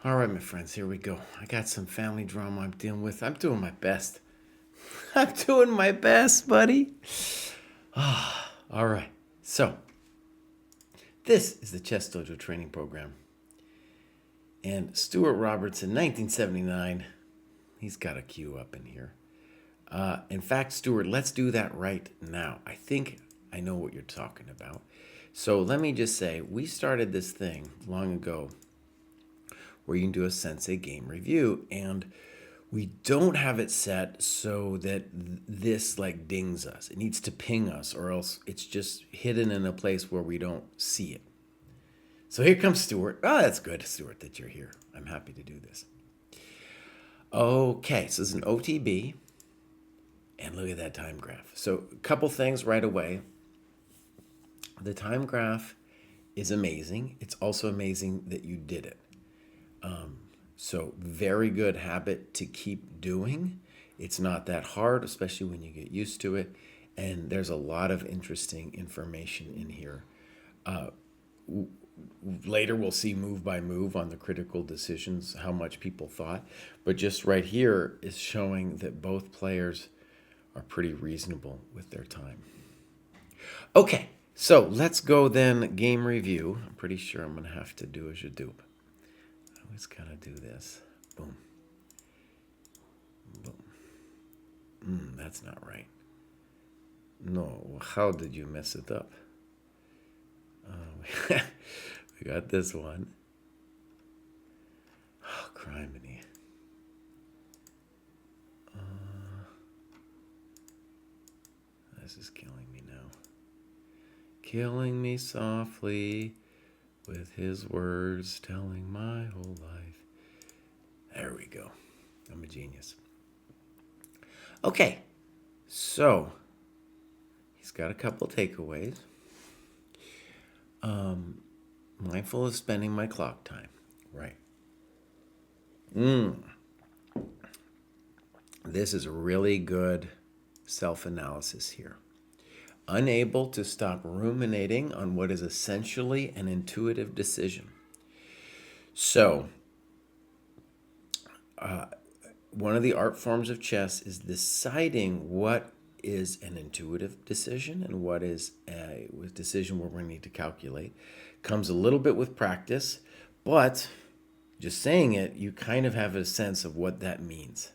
All right, my friends, here we go. I got some family drama I'm dealing with. I'm doing my best. I'm doing my best, buddy. All right. So, this is the Chess Dojo Training Program. And Stuart Roberts in 1979, he's got a cue up in here. In fact, Stuart, let's do that right now. I think I know what you're talking about. So let me just say, we started this thing long ago where you can do a Sensei game review, and we don't have it set so that this like dings us. It needs to ping us, or else it's just hidden in a place where we don't see it. So here comes Stuart. Oh, that's good, Stuart, that you're here. I'm happy to do this. Okay, so this is an OTB, and look at that time graph. So a couple things right away. The time graph is amazing. It's also amazing that you did it. So very good habit to keep doing. It's not that hard, especially when you get used to it. And there's a lot of interesting information in here. Later, we'll see move by move on the critical decisions, how much people thought. But just right here is showing that both players are pretty reasonable with their time. Okay, so let's go then game review. I'm pretty sure I'm going to have to do a Jadoop. I always kind of do this. Boom. Boom. That's not right. No, how did you mess it up? We got this one. Oh, criminy. This is killing me now. Killing me softly with his words, telling my whole life. There we go. I'm a genius. Okay, so he's got a couple takeaways. Mindful of spending my clock time. Right. This is really good self-analysis here. Unable to stop ruminating on what is essentially an intuitive decision. So, one of the art forms of chess is deciding what is an intuitive decision and what is a decision where we need to calculate. Comes a little bit with practice, but just saying it, you kind of have a sense of what that means,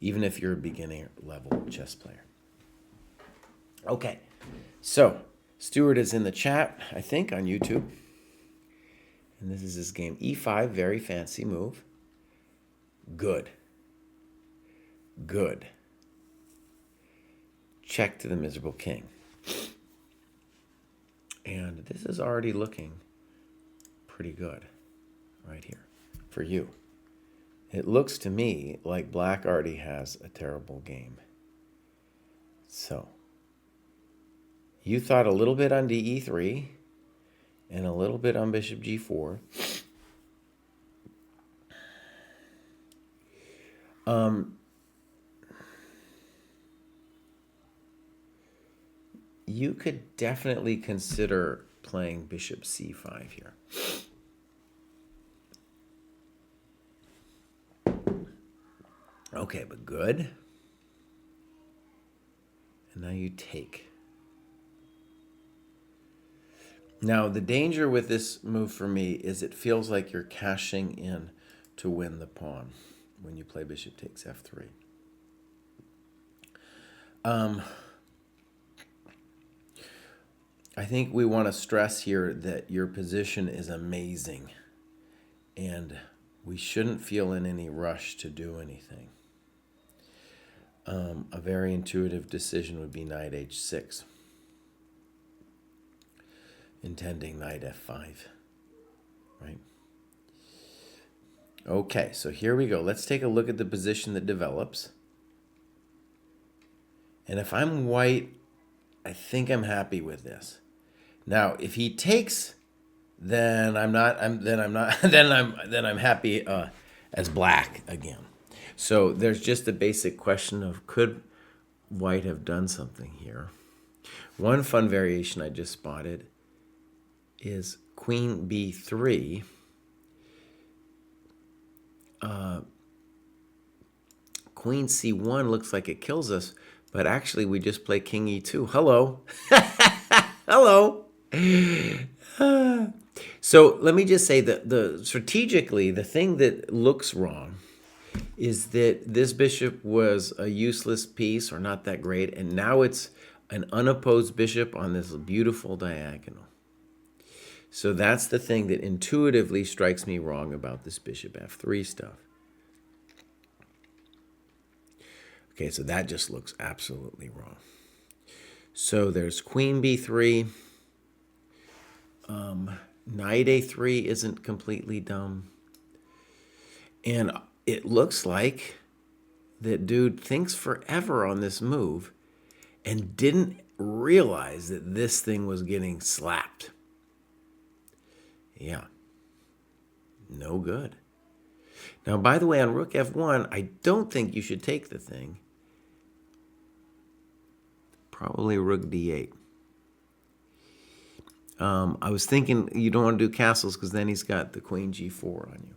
even if you're a beginner level chess player. Okay, so Stuart is in the chat, I think, on YouTube. And this is his game. E5, very fancy move. Good. Good. Check to the miserable king. And this is already looking pretty good right here for you. It looks to me like black already has a terrible game. So, you thought a little bit on DE3 and a little bit on bishop G4. You could definitely consider playing bishop C5 here. Okay, but good. And now you take. Now, the danger with this move for me is it feels like you're cashing in to win the pawn when you play bishop takes F3. I think we want to stress here that your position is amazing, and we shouldn't feel in any rush to do anything. A very intuitive decision would be knight H6, intending knight F5, right? Okay, so here we go. Let's take a look at the position that develops. And if I'm white, I think I'm happy with this. Now, if he takes, then I'm happy as black again. So there's just a basic question of could white have done something here? One fun variation I just spotted is queen B3 Queen c1 looks like it kills us, but actually we just play king e2. Hello. Hello. So let me just say that strategically, the thing that looks wrong is that this bishop was a useless piece or not that great, and now it's an unopposed bishop on this beautiful diagonal. So that's the thing that intuitively strikes me wrong about this bishop f3 stuff. Okay, so that just looks absolutely wrong. So there's queen b3. Knight a3 isn't completely dumb. And it looks like that dude thinks forever on this move and didn't realize that this thing was getting slapped. Yeah. No good. Now, by the way, on rook f1, I don't think you should take the thing. Probably rook d8. I was thinking you don't want to do castles because then he's got the queen g4 on you.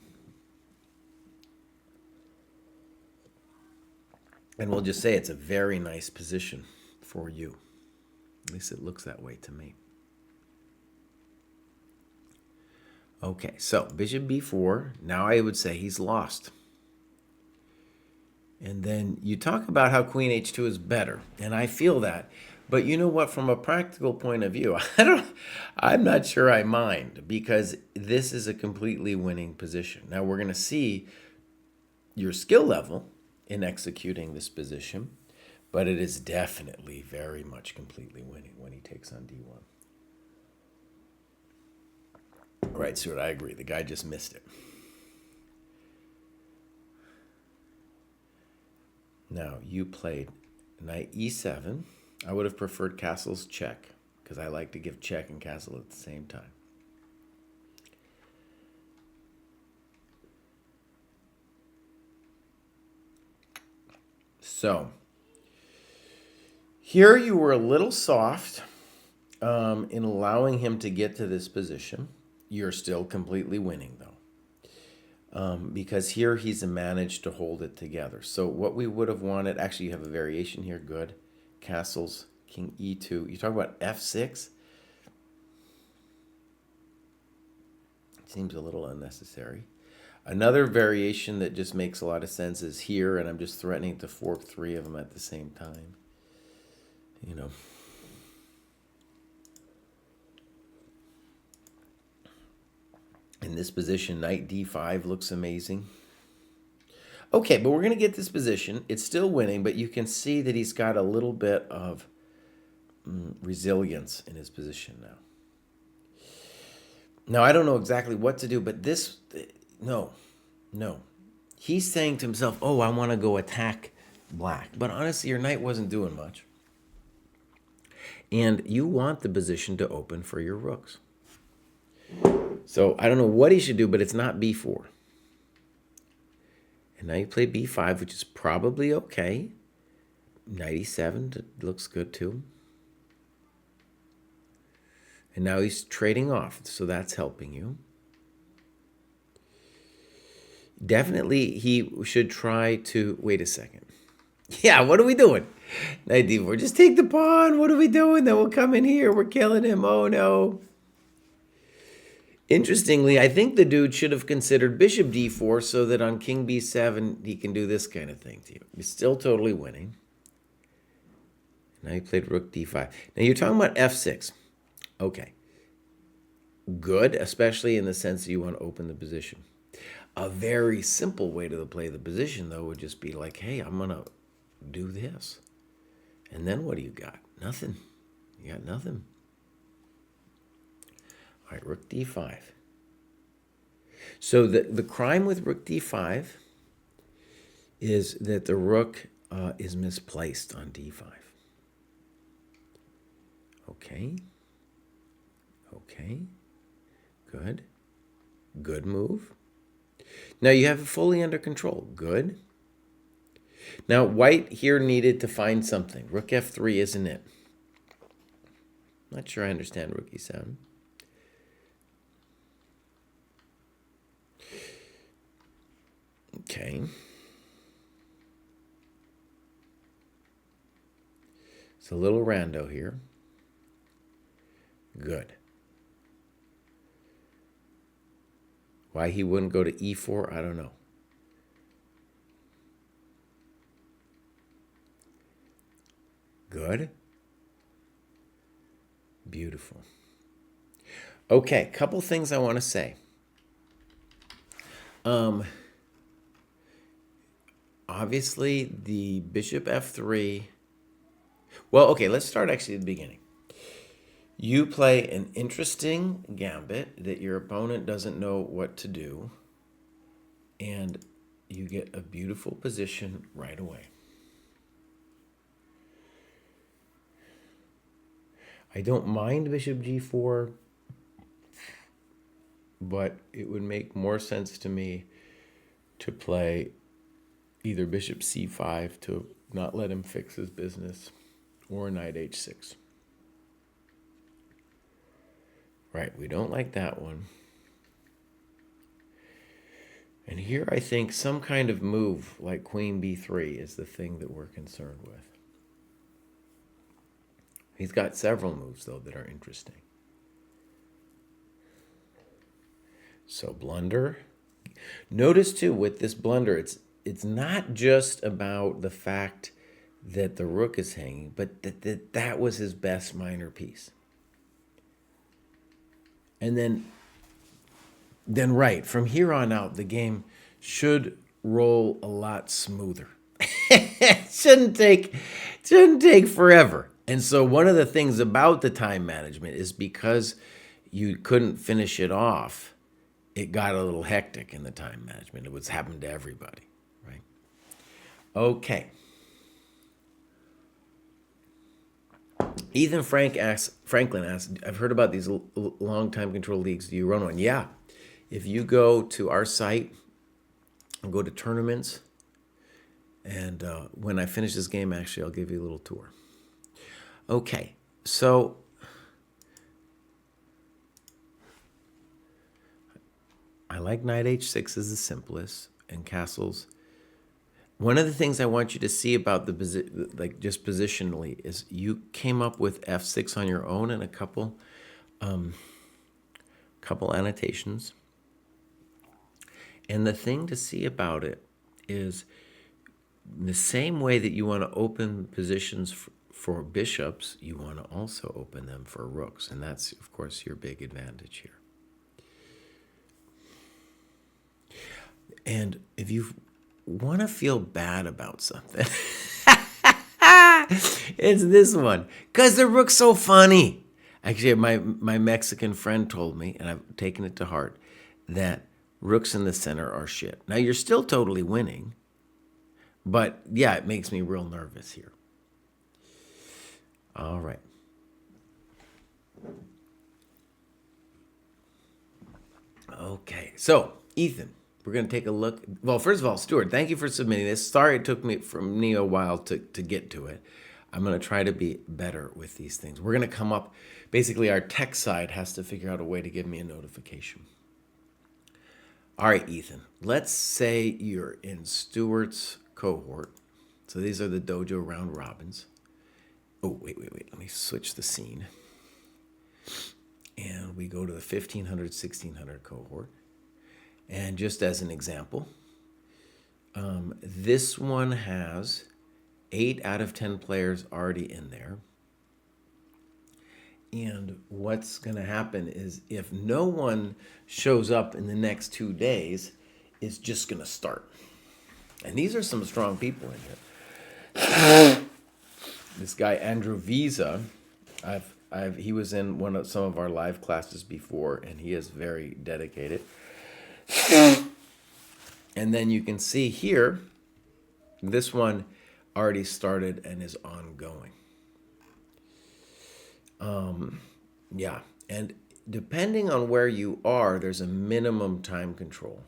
And we'll just say it's a very nice position for you. At least it looks that way to me. Okay, so bishop b4. Now I would say he's lost. And then you talk about how queen h2 is better, and I feel that. But you know what? From a practical point of view, I'm not sure I mind, because this is a completely winning position. Now we're going to see your skill level in executing this position, but it is definitely very much completely winning when he takes on d1. Right, Stuart, I agree. The guy just missed it. Now, you played knight e7. I would have preferred castles check, because I like to give check and castle at the same time. So, here you were a little soft in allowing him to get to this position. You're still completely winning, though, because here he's managed to hold it together. So what we would have wanted, actually you have a variation here, good. Castles, king e2. You talk about f6. Seems a little unnecessary. Another variation that just makes a lot of sense is here, and I'm just threatening to fork 3 of them at the same time. You know. In this position, knight d5 looks amazing. Okay, but we're going to get this position. It's still winning, but you can see that he's got a little bit of resilience in his position now. Now, I don't know exactly what to do, but this, no. He's saying to himself, oh, I want to go attack black. But honestly, your knight wasn't doing much. And you want the position to open for your rooks. So I don't know what he should do, but it's not b4. And now you play b5, which is probably okay. Knight e7 looks good too. And now he's trading off, so that's helping you. Definitely he should try to... Wait a second. Yeah, what are we doing? Knight d4. Just take the pawn. What are we doing? Then we'll come in here. We're killing him. Oh, no. Interestingly, I think the dude should have considered bishop d4 so that on king b7 he can do this kind of thing to you. He's still totally winning. Now he played rook d5. Now you're talking about f6. Okay. Good, especially in the sense that you want to open the position. A very simple way to play the position, though, would just be like, hey, I'm going to do this. And then what do you got? Nothing. You got nothing. All right, rook d5. So the crime with rook d5 is that the rook is misplaced on d5. Okay. Okay. Good. Good move. Now you have it fully under control. Good. Now white here needed to find something. Rook f3 isn't it. Not sure I understand rook e7. Okay. It's a little rando here. Good. Why he wouldn't go to e4, I don't know. Good. Beautiful. Okay, couple things I want to say. Obviously, the bishop f3. Well, okay, let's start actually at the beginning. You play an interesting gambit that your opponent doesn't know what to do, and you get a beautiful position right away. I don't mind bishop g4, but it would make more sense to me to play either bishop c5 to not let him fix his business, or knight h6. Right, we don't like that one. And here I think some kind of move like queen b3 is the thing that we're concerned with. He's got several moves, though, that are interesting. So blunder. Notice, too, with this blunder, it's not just about the fact that the rook is hanging, but that was his best minor piece. And then right, from here on out, the game should roll a lot smoother. It shouldn't take forever. And so one of the things about the time management is because you couldn't finish it off, it got a little hectic in the time management. It was happened to everybody, right? Okay. Ethan Franklin asked, I've heard about these long time control leagues. Do you run one? Yeah. If you go to our site and go to tournaments, and when I finish this game, actually, I'll give you a little tour. Okay, so I like knight h6 is the simplest, and castles. One of the things I want you to see about the just positionally is you came up with f6 on your own and a couple annotations. And the thing to see about it is the same way that you want to open positions for bishops, you want to also open them for rooks. And that's, of course, your big advantage here. And if you want to feel bad about something, it's this one. Because the rook's so funny. Actually, my Mexican friend told me, and I've taken it to heart, that rooks in the center are shit. Now, you're still totally winning. But, yeah, it makes me real nervous here. All right. Okay. So, Ethan, we're going to take a look. Well, first of all, Stuart, thank you for submitting this. Sorry it took me a while to get to it. I'm going to try to be better with these things. We're going to come up. Basically, our tech side has to figure out a way to give me a notification. All right, Ethan. Let's say you're in Stuart's cohort. So these are the dojo round robins. Oh, wait. Let me switch the scene. And we go to the 1500, 1600 cohort. And just as an example, this one has 8 out of 10 players already in there. And what's going to happen is if no one shows up in the next 2 days, it's just going to start. And these are some strong people in here. This guy, Andrew Visa, he was in some of our live classes before, and he is very dedicated. And then you can see here, this one already started and is ongoing. Yeah, and depending on where you are, there's a minimum time control.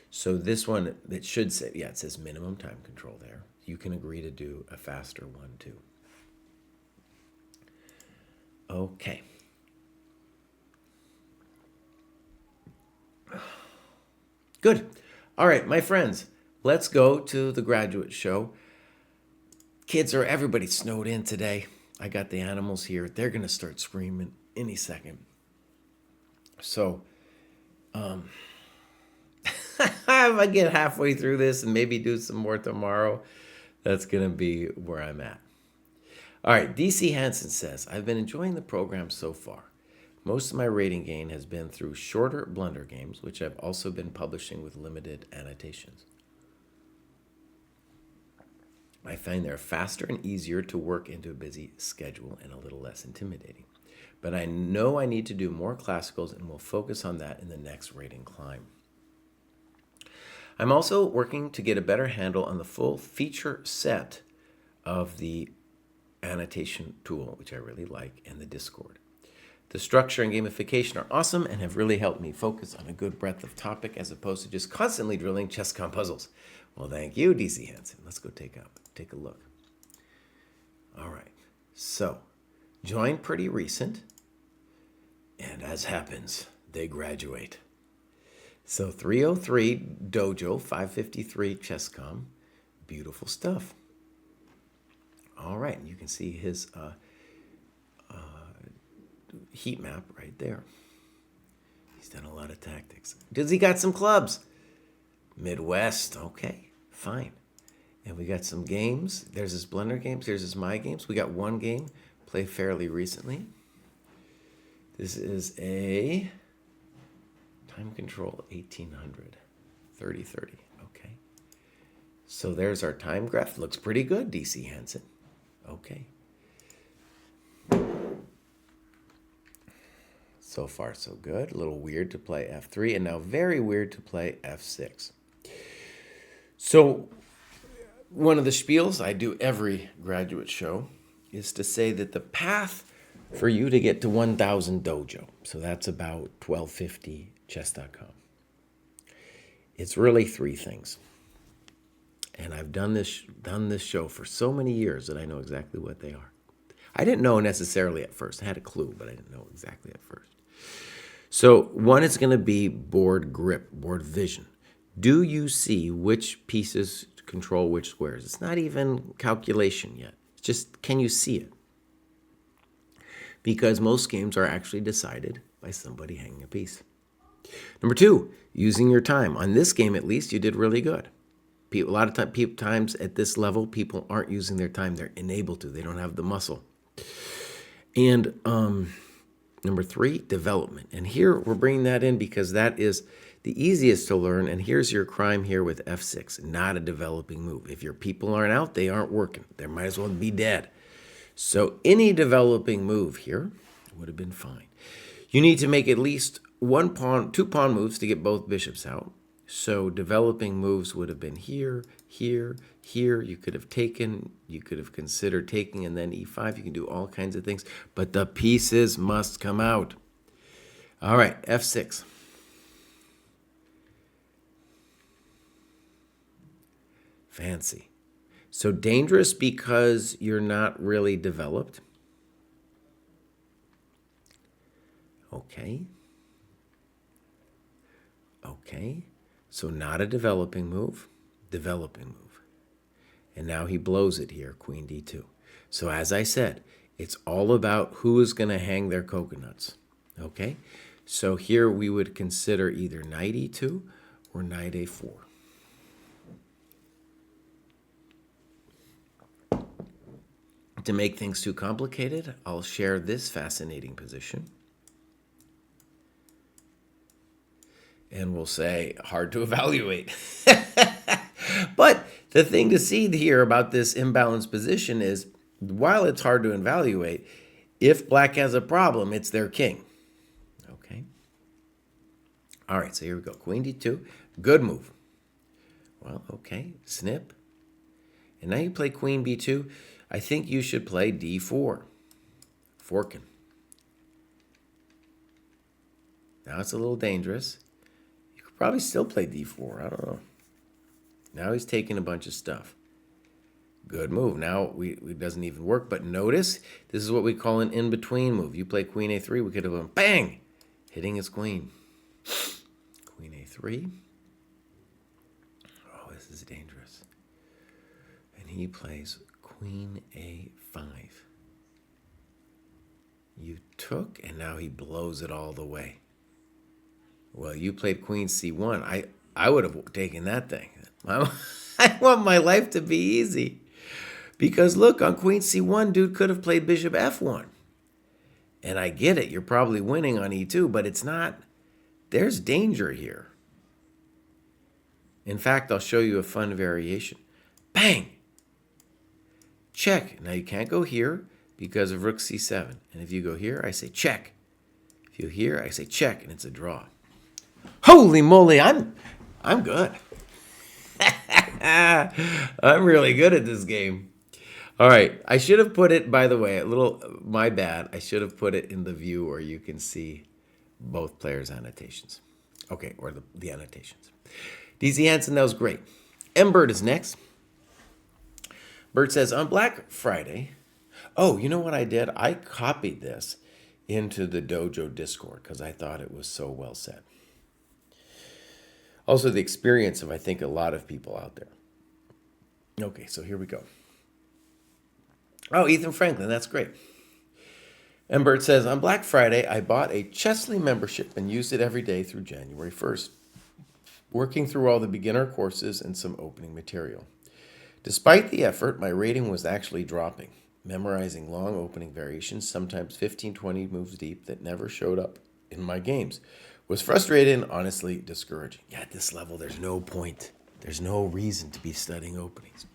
So this one, it should say, yeah, it says minimum time control there. You can agree to do a faster one too. Okay. Good. All right, my friends, let's go to the graduate show. Kids, everybody snowed in today. I got the animals here. They're going to start screaming any second. So, if I get halfway through this and maybe do some more tomorrow, that's going to be where I'm at. All right, DC Hansen says, I've been enjoying the program so far. Most of my rating gain has been through shorter blunder games, which I've also been publishing with limited annotations. I find they're faster and easier to work into a busy schedule and a little less intimidating. But I know I need to do more classicals and will focus on that in the next rating climb. I'm also working to get a better handle on the full feature set of the annotation tool, which I really like, and the Discord. The structure and gamification are awesome and have really helped me focus on a good breadth of topic as opposed to just constantly drilling ChessCom puzzles. Well, thank you, DC Hansen. Let's go take a look. All right. So, joined pretty recent. And as happens, they graduate. So 303 Dojo, 553 ChessCom. Beautiful stuff. All right. You can see his heat map right there. He's done a lot of tactics. Does he got some clubs? Midwest. Okay, fine. And we got some games. There's his Blender games. There's his My Games. We got one game played fairly recently. This is a time control 1800. 3030. Okay. So there's our time graph. Looks pretty good, DC Hansen. Okay. So far, so good. A little weird to play F3, and now very weird to play F6. So one of the spiels I do every graduate show is to say that the path for you to get to 1,000 dojo, so that's about 1250 chess.com, it's really three things. And I've done this show for so many years that I know exactly what they are. I didn't know necessarily at first. I had a clue, but I didn't know exactly at first. So one is going to be board grip, board vision. Do you see which pieces control which squares? It's not even calculation yet. It's just, can you see it? Because most games are actually decided by somebody hanging a piece. Number two, using your time. On this game, at least, you did really good. A lot of times at this level, people aren't using their time. They're unable to. They don't have the muscle. And number three, development. And here we're bringing that in because that is the easiest to learn. And here's your crime here with F6, not a developing move. If your people aren't out, they aren't working. They might as well be dead. So any developing move here would have been fine. You need to make at least two pawn moves to get both bishops out. So developing moves would have been here, here, here. You could have taken, you could have considered taking and then e5. You can do all kinds of things, but the pieces must come out. All right, f6. Fancy. So dangerous because you're not really developed. Okay. Okay. So not a developing move, developing move. And now he blows it here, queen d2. So as I said, it's all about who is going to hang their coconuts. Okay? So here we would consider either knight e2 or knight a4. To make things too complicated, I'll share this fascinating position. And we'll say, hard to evaluate. But the thing to see here about this imbalanced position is, while it's hard to evaluate, if black has a problem, it's their king. Okay. All right, so here we go. Queen d2. Good move. Well, okay. Snip. And now you play queen b2. I think you should play d4. Forking. Now it's a little dangerous. You could probably still play d4. I don't know. Now he's taking a bunch of stuff. Good move. Now it doesn't even work. But notice, this is what we call an in-between move. You play queen a3, we could have gone bang, hitting his queen. Queen a3. Oh, this is dangerous. And he plays queen a5. You took, and now he blows it all the way. Well, you played queen c1. I would have taken that thing. I want my life to be easy. Because look, on queen c1, dude could have played bishop f1. And I get it, you're probably winning on e2, but it's not. There's danger here. In fact, I'll show you a fun variation. Bang! Check. Now you can't go here because of rook c7. And if you go here, I say check. If you here, I say check, and it's a draw. Holy moly, I'm good. I'm really good at this game. All right, I should have put it, by the way, my bad. I should have put it in the view where you can see both players' annotations. Okay, or the annotations. DZ Hansen, that was great. M. Bird is next. Bird says, on Black Friday, oh, you know what I did? I copied this into the Dojo Discord because I thought it was so well said. Also, the experience of, I think, a lot of people out there. Okay, so here we go. Oh, Ethan Franklin, that's great. Embert says, on Black Friday, I bought a Chessly membership and used it every day through January 1st, working through all the beginner courses and some opening material. Despite the effort, my rating was actually dropping, memorizing long opening variations, sometimes 15, 20 moves deep that never showed up in my games. Was frustrated and honestly discouraging. Yeah, at this level, there's no point. There's no reason to be studying openings.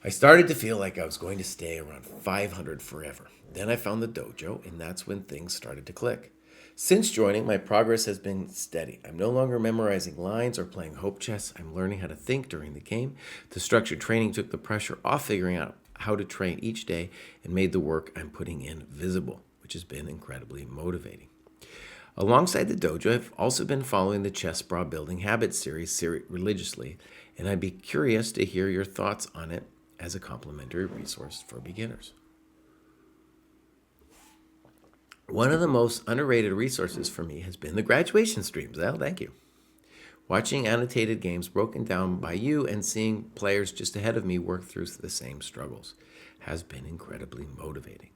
I started to feel like I was going to stay around 500 forever. Then I found the dojo, and that's when things started to click. Since joining, my progress has been steady. I'm no longer memorizing lines or playing hope chess. I'm learning how to think during the game. The structured training took the pressure off figuring out how to train each day and made the work I'm putting in visible, which has been incredibly motivating. Alongside the dojo, I've also been following the Chess Bra Building Habits series religiously, and I'd be curious to hear your thoughts on it as a complimentary resource for beginners. One of the most underrated resources for me has been the graduation streams. Well, thank you. Watching annotated games broken down by you and seeing players just ahead of me work through the same struggles has been incredibly motivating.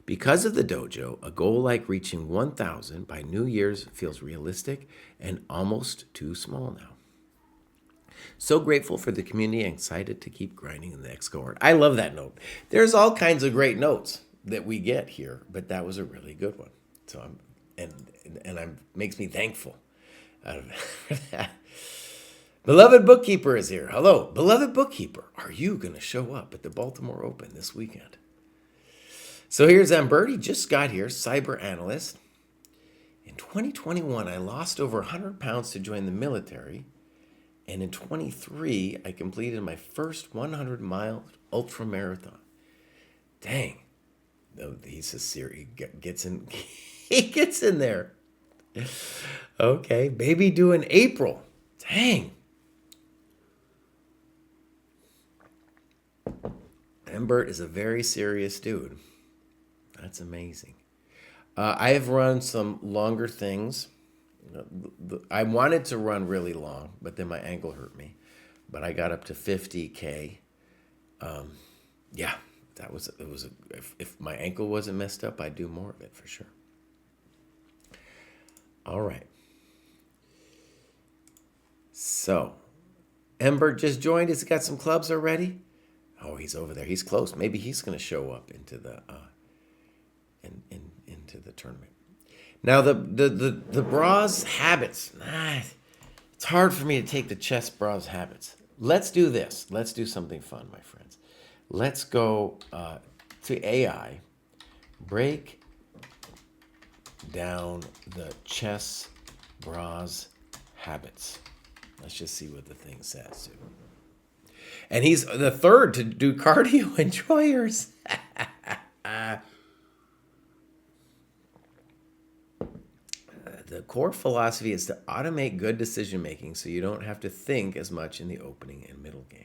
Because of the dojo, a goal like reaching 1,000 by New Year's feels realistic and almost too small now. So grateful for the community and excited to keep grinding in the next cohort. I love that note. There's all kinds of great notes that we get here, but that was a really good one. So makes me thankful out of that. Beloved Bookkeeper is here. Hello, beloved Bookkeeper. Are you going to show up at the Baltimore Open this weekend? So here's Amber. He just got here, cyber analyst. In 2021, I lost over 100 pounds to join the military. And in 23, I completed my first 100-mile ultra marathon. Dang. He's a serious. He gets in there. Okay. Baby due in April. Dang. Embert is a very serious dude. That's amazing. I have run some longer things. I wanted to run really long, but then my ankle hurt me. But I got up to 50K. Yeah, if my ankle wasn't messed up, I'd do more of it for sure. All right. So, Ember just joined. Has he got some clubs already? Oh, he's over there. He's close. Maybe he's going to show up into the into the tournament. Now the bras habits. It's hard for me to take the chess bras habits. Let's do this. Let's do something fun, my friends. Let's go to AI. Break down the chess bras habits. Let's just see what the thing says. And he's the third to do cardio enjoyers. The core philosophy is to automate good decision making so you don't have to think as much in the opening and middle game.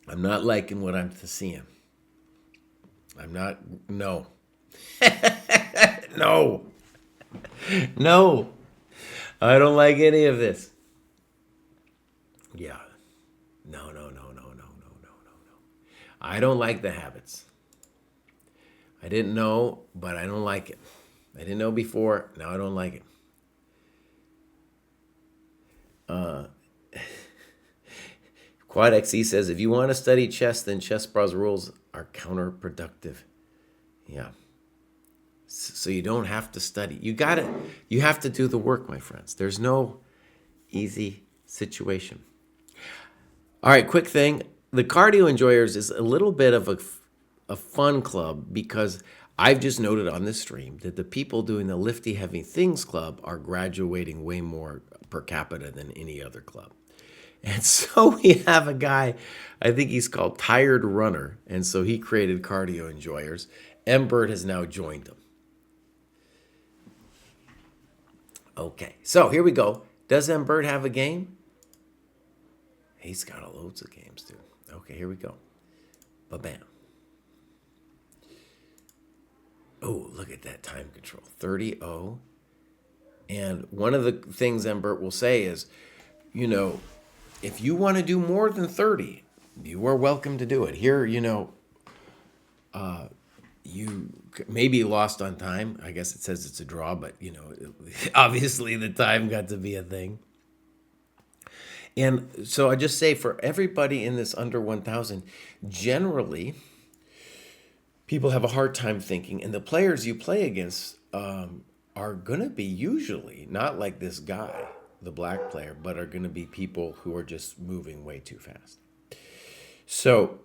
I'm not liking what I'm seeing. I'm not, no. No. No. I don't like any of this. Yeah. No, no, no, no, no, no, no, no, no. I don't like the habits. I didn't know, but I don't like it. I didn't know before. Now I don't like it. Quad XE says, if you want to study chess, then chess bras rules are counterproductive. Yeah. So you don't have to study. You have to do the work, my friends. There's no easy situation. All right, quick thing. The Cardio Enjoyers is a little bit of a fun club because I've just noted on this stream that the people doing the Lifty Heavy Things Club are graduating way more per capita than any other club. And so we have a guy, I think he's called Tired Runner, and so he created Cardio Enjoyers. Mbert has now joined him. Okay, so here we go. Does Mbert have a game? He's got loads of games, dude. Okay, here we go. Ba-bam. Oh, look at that time control. 30-0. And one of the things Mbert will say is, you know, if you want to do more than 30, you are welcome to do it. Here, you maybe lost on time. I guess it says it's a draw, but, obviously the time got to be a thing. And so I just say for everybody in this under 1,000, generally, people have a hard time thinking. And the players you play against are going to be usually not like this guy, the black player, but are going to be people who are just moving way too fast. So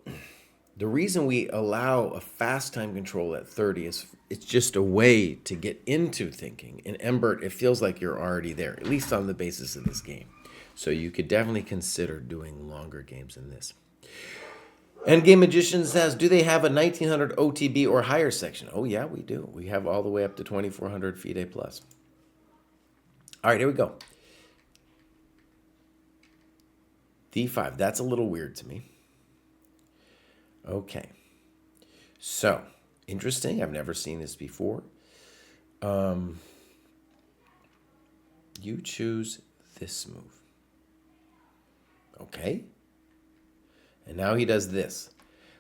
the reason we allow a fast time control at 30 is it's just a way to get into thinking. In Mbert, it feels like you're already there, at least on the basis of this game. So you could definitely consider doing longer games than this. Endgame Magician says, do they have a 1900 OTB or higher section? Oh, yeah, we do. We have all the way up to 2400 FIDE plus. All right, here we go. D5. That's a little weird to me. Okay. So, interesting. I've never seen this before. You choose this move. Okay. And now he does this,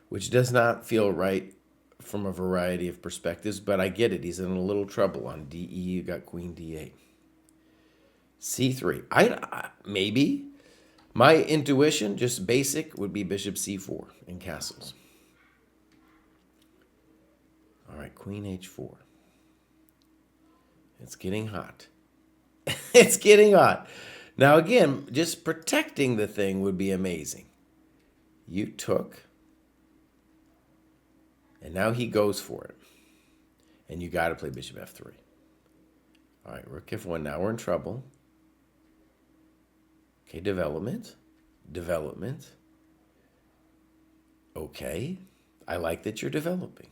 which does not feel right from a variety of perspectives, but I get it. He's in a little trouble. On DE, you got Queen D8. C3. I maybe. My intuition, just basic, would be Bishop C4 and castles. All right, Queen H4. It's getting hot. It's getting hot. Now, again, just protecting the thing would be amazing. You took, and now he goes for it. And you got to play Bishop F3. All right, Rook F1. Now we're in trouble. Okay, development. Okay, I like that you're developing.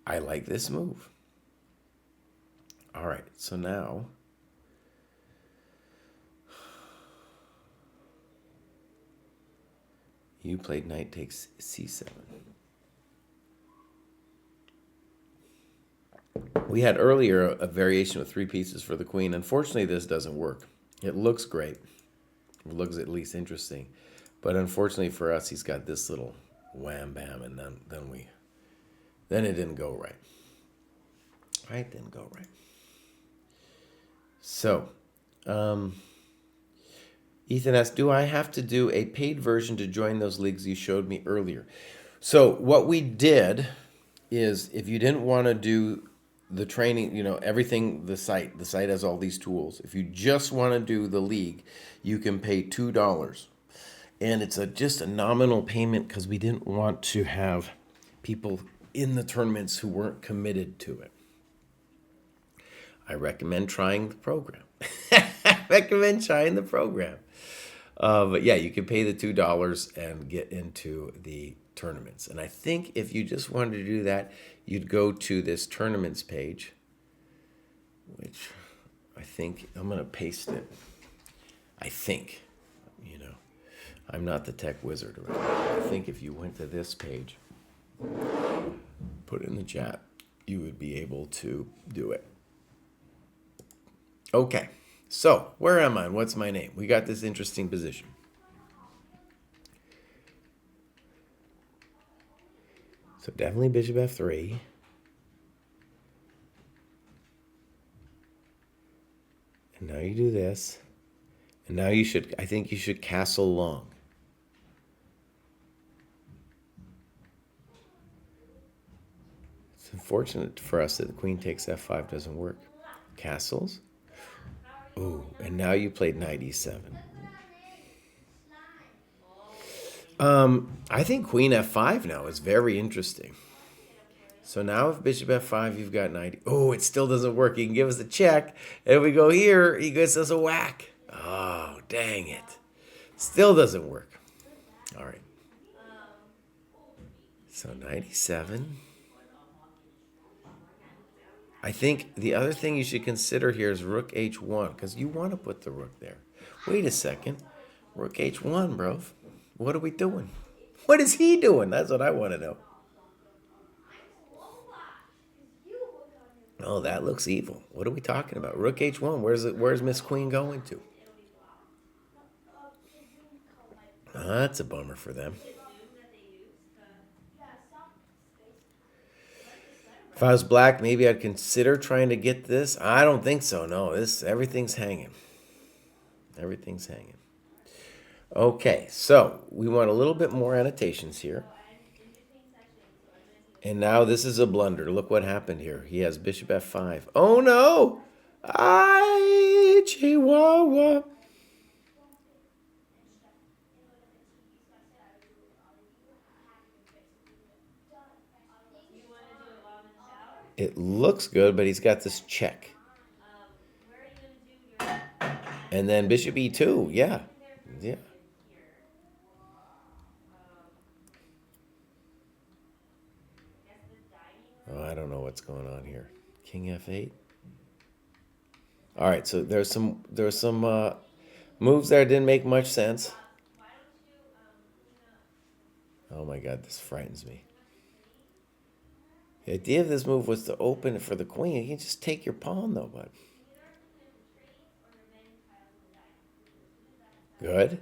I like this move. All right, so now you played knight takes C7. We had earlier a variation with 3 pieces for the queen. Unfortunately, this doesn't work. It looks great. It looks at least interesting. But unfortunately for us, he's got this little wham bam, and then it didn't go right. Right? Didn't go right. So, Ethan asks, do I have to do a paid version to join those leagues you showed me earlier? So what we did is, if you didn't want to do the training, everything, the site has all these tools. If you just want to do the league, you can pay $2. And it's just a nominal payment because we didn't want to have people in the tournaments who weren't committed to it. I recommend trying the program. But yeah, you can pay the $2 and get into the tournaments. And I think if you just wanted to do that, you'd go to this tournaments page, which I think I'm going to paste it. I think, I'm not the tech wizard. I think if you went to this page, put it in the chat, you would be able to do it. Okay, So, where am I? What's my name? We got this interesting position. So definitely bishop f3. And now you do this. And now I think you should castle long. It's unfortunate for us that the queen takes f5 doesn't work. Castles. Ooh, and now you played knight e7. I think queen f5 now is very interesting. So now if bishop f5, you've got knight. Oh, it still doesn't work. He can give us a check. And if we go here, he gives us a whack. Oh, dang it. Still doesn't work. All right. So knight e7. I think the other thing you should consider here is rook h1, because you want to put the rook there. Wait a second. Rook h1, bro. What are we doing? What is he doing? That's what I want to know. Oh, that looks evil. What are we talking about? Rook h1. Where's Miss Queen going to? Oh, that's a bummer for them. If I was black, maybe I'd consider trying to get this. I don't think so. No, everything's hanging. Everything's hanging. Okay, so we want a little bit more annotations here. And now this is a blunder. Look what happened here. He has bishop f5. Oh no! Ay, chihuahua. It looks good, but he's got this check. And then bishop e2. Yeah. Yeah. Oh, I don't know what's going on here. King f8. All right, so there's some moves there didn't make much sense. Oh my God, this frightens me. The idea of this move was to open it for the queen. You can just take your pawn though, bud. Good.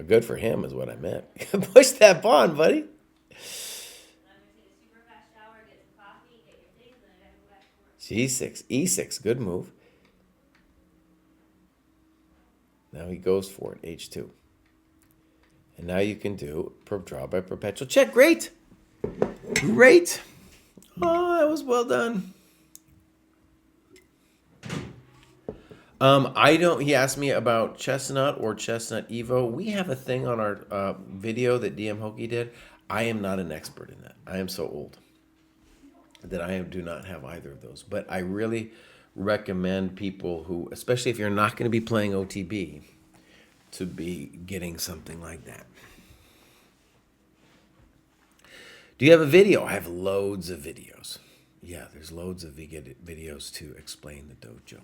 Good for him is what I meant. Push that pawn, buddy. G6, E6, good move. Now he goes for it, H2. And now you can do draw by perpetual check. Great. Great. Oh, that was well done. He asked me about Chestnut or Chestnut Evo. We have a thing on our video that DM Hokie did. I am not an expert in that. I am so old that I do not have either of those. But I really recommend people who, especially if you're not going to be playing OTB, to be getting something like that. Do you have a video? I have loads of videos. Yeah, there's loads of videos to explain the dojo.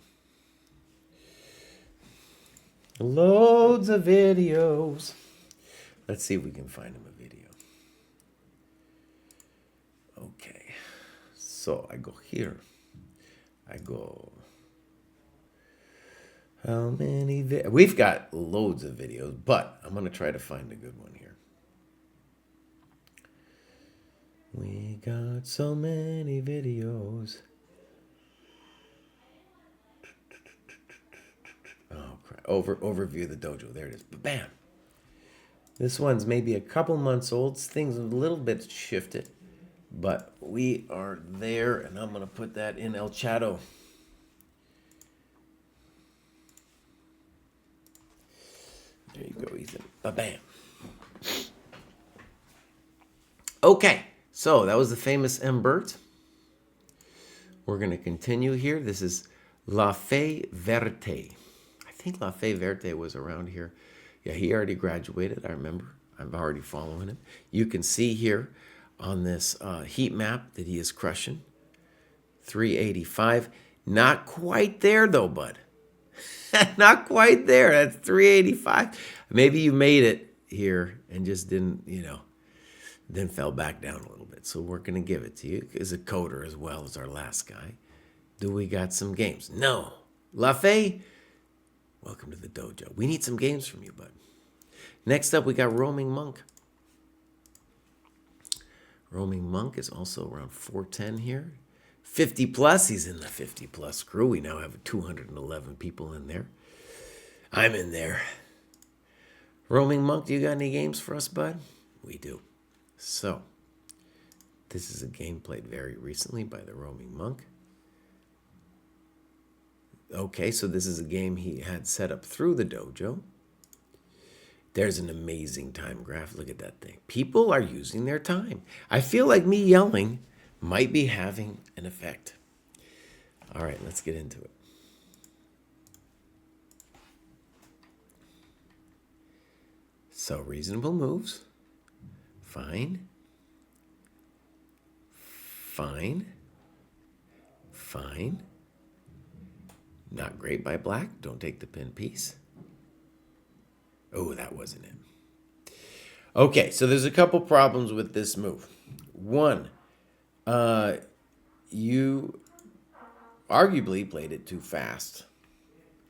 Loads of videos. Let's see if we can find him a video. Okay. So I go here. I go. How many we've got loads of videos, but I'm going to try to find a good one here. We got so many videos. Oh, crap. Overview of the dojo. There it is. Bam. This one's maybe a couple months old. Things a little bit shifted, but we are there, and I'm going to put that in El Chato. There you go, Ethan. Bam. Okay, so that was the famous Mbert. We're going to continue here. This is La Fée Verte. I think La Fée Verte was around here. Yeah, he already graduated, I remember. I'm already following him. You can see here on this heat map that he is crushing. 385. Not quite there, though, bud. Not quite there. That's 385. Maybe you made it here and just didn't, then fell back down a little bit. So we're going to give it to you as a coder as well as our last guy. Do we got some games? No. La Fée, Welcome to the dojo. We need some games from you, bud. Next up, we got Roaming Monk. Roaming Monk is also around 410 here. 50 plus, he's in the 50 plus crew. We now have 211 people in there. I'm in there. Roaming Monk, do you got any games for us, bud? We do. So, this is a game played very recently by the Roaming Monk. Okay, so this is a game he had set up through the dojo. There's an amazing time graph. Look at that thing. People are using their time. I feel like me yelling might be having an effect. All right, let's get into it. So reasonable moves. Fine. Fine. Fine. Not great by black. Don't take the pin piece. Oh, that wasn't it. Okay, so there's a couple problems with this move. One, you arguably played it too fast.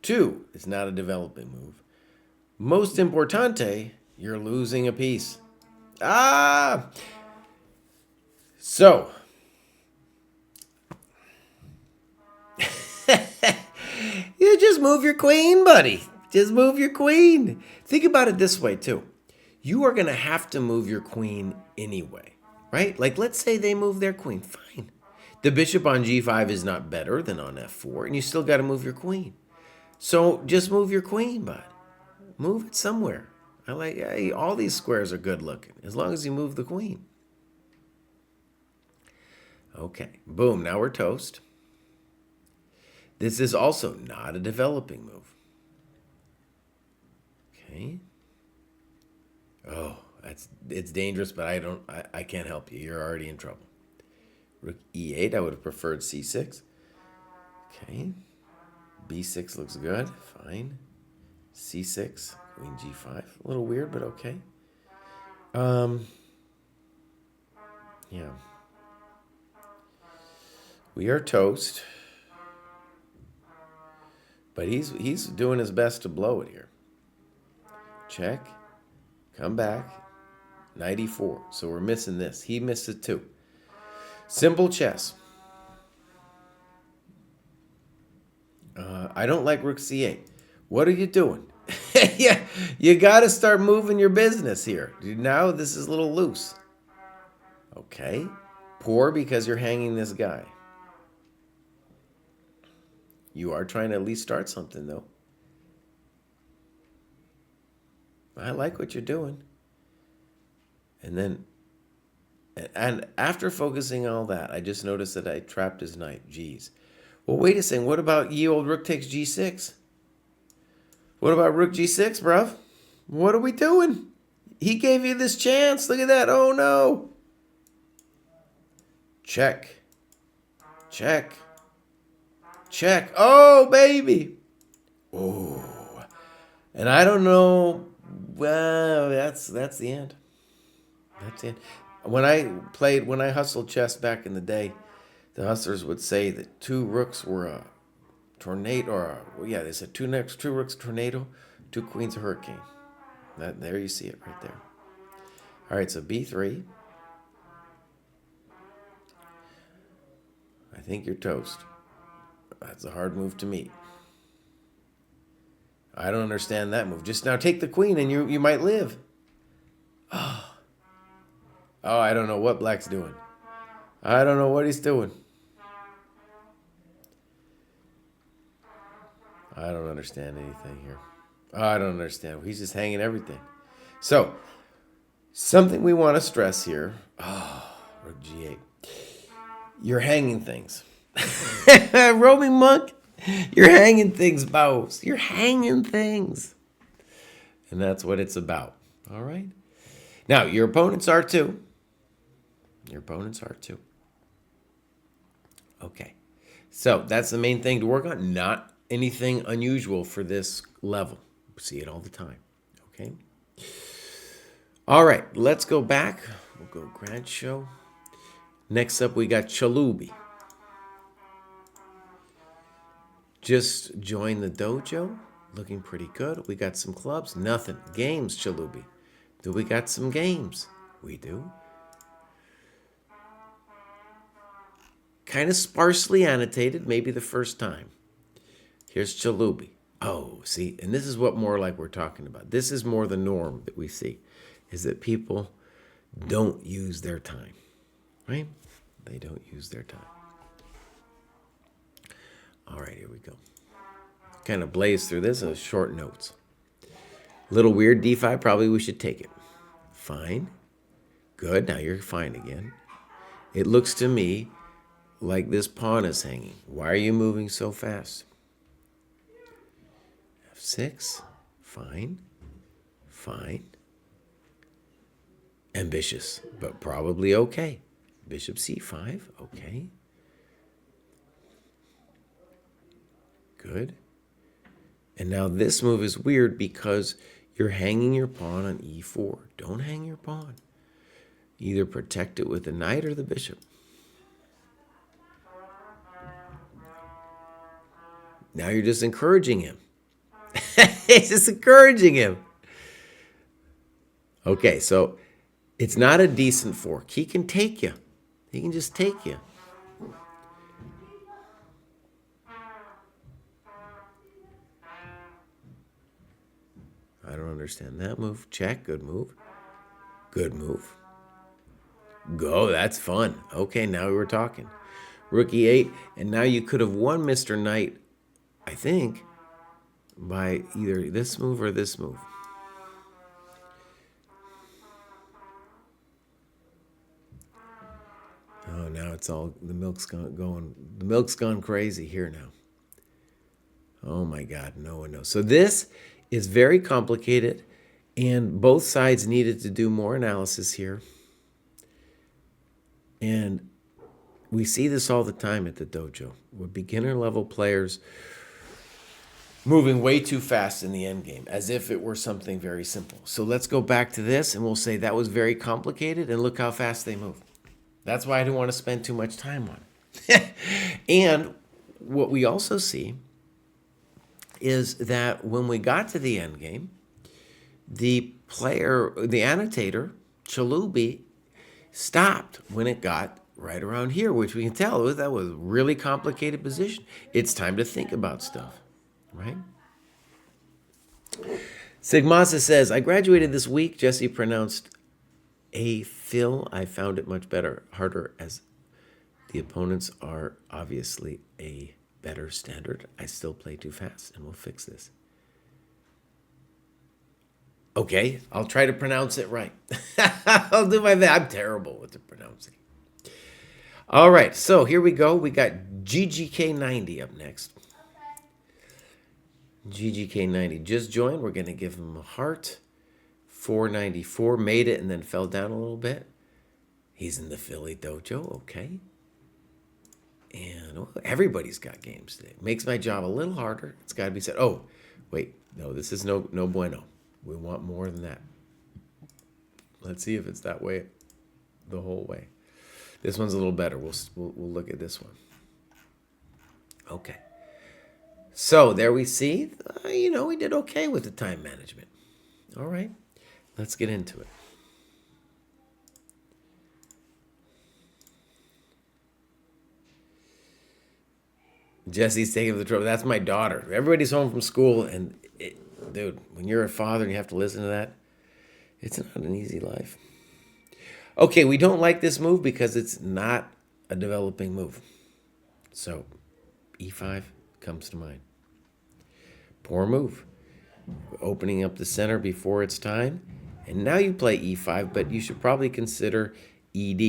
Two, it's not a developing move. Most importante, you're losing a piece. So, you just move your queen, buddy. Just move your queen. Think about it this way, too. You are going to have to move your queen anyway, right? Like, let's say they move their queen. Fine. The bishop on g5 is not better than on f4, and you still got to move your queen. So just move your queen, bud. Move it somewhere. Hey, all these squares are good looking, as long as you move the queen. Okay, boom, now we're toast. This is also not a developing move. Okay. Oh, it's dangerous, but I can't help you. You're already in trouble. Rook e8, I would have preferred c6. Okay. b6 looks good. Fine. c6, queen g5. A little weird, but okay. Yeah. We are toast. But he's doing his best to blow it here. Check. Come back. Knight e4. So we're missing this. He missed it too. Simple chess. I don't like rook c8. What are you doing? Yeah, you got to start moving your business here. Now this is a little loose. Okay. Poor because you're hanging this guy. You are trying to at least start something, though. I like what you're doing. And after focusing on all that, I just noticed that I trapped his knight. Jeez. Well, wait a second. What about ye old rook takes g6? What about rook g6, bruv? What are we doing? He gave you this chance. Look at that. Oh, no. Check. Check. Check. Oh, baby. Oh. And I don't know. Well, that's the end. That's the end. When I hustled chess back in the day, the hustlers would say that two rooks were a tornado, they said two rooks a tornado, two queens a hurricane. There you see it right there. All right, so b3. I think you're toast. That's a hard move to meet. I don't understand that move. Just now take the queen and you might live. Oh, I don't know what black's doing. I don't know what he's doing. I don't understand anything here. I don't understand. He's just hanging everything. So, something we want to stress here. Oh, rook g8. You're hanging things. Roaming Monk, you're hanging things, Bows. You're hanging things. And that's what it's about. All right? Now, your opponents are too. Your opponents are too. Okay. So, that's the main thing to work on. Not anything unusual for this level. We see it all the time. Okay? All right. Let's go back. We'll go Grand Show. Next up, we got Chalubi. Just join the dojo. Looking pretty good. We got some clubs. Nothing. Games, Chalubi. Do we got some games? We do. Kind of sparsely annotated, maybe the first time. Here's Chalubi. Oh, see, and this is what more like we're talking about. This is more the norm that we see, is that people don't use their time, right? They don't use their time. All right, here we go. Kind of blaze through this as short notes. Little weird, D5, probably we should take it. Fine. Good, now you're fine again. It looks to me like this pawn is hanging. Why are you moving so fast? F6, fine, fine. Ambitious, but probably okay. Bishop C5, okay. Good. And now this move is weird because you're hanging your pawn on E4. Don't hang your pawn. Either protect it with the knight or the bishop. Now you're just encouraging him. It's just encouraging him. Okay, so it's not a decent fork. He can take you. He can just take you. I don't understand that move. Check. Good move. Good move. Go. That's fun. Okay, now we're talking. Rook E8. And now you could have won Mr. Knight, I think, by either this move or this move. Oh, now it's all, the milk's gone crazy here now. Oh my God, no one knows. So this is very complicated, and both sides needed to do more analysis here. And we see this all the time at the dojo, with beginner level players moving way too fast in the endgame, as if it were something very simple. So let's go back to this, and we'll say that was very complicated, and look how fast they move. That's why I didn't want to spend too much time on it. And what we also see is that when we got to the end game, the annotator, Chalubi, stopped when it got right around here, which we can tell that was a really complicated position. It's time to think about stuff, right? Sigmasa says, I graduated this week. Jesse pronounced a fill. I found it much harder as the opponents are obviously a better standard. I still play too fast, and we'll fix this. Okay, I'll try to pronounce it right. I'll do my best. I'm terrible with the pronouncing. All right, so here we go. We got GGK90 up next. GGK90 just joined. We're going to give him a heart. 494, made it and then fell down a little bit. He's in the Philly dojo, okay. And everybody's got games today. Makes my job a little harder. It's got to be said. Oh, wait, no, this is no bueno. We want more than that. Let's see if it's that way the whole way. This one's a little better. We'll look at this one. Okay. So there we see, we did okay with the time management. All right. Let's get into it. Jesse's taking the trouble. That's my daughter. Everybody's home from school, and dude, when you're a father and you have to listen to that, it's not an easy life. Okay, we don't like this move because it's not a developing move. So, E5 comes to mind. Poor move. Opening up the center before it's time. And now you play E5, but you should probably consider ED.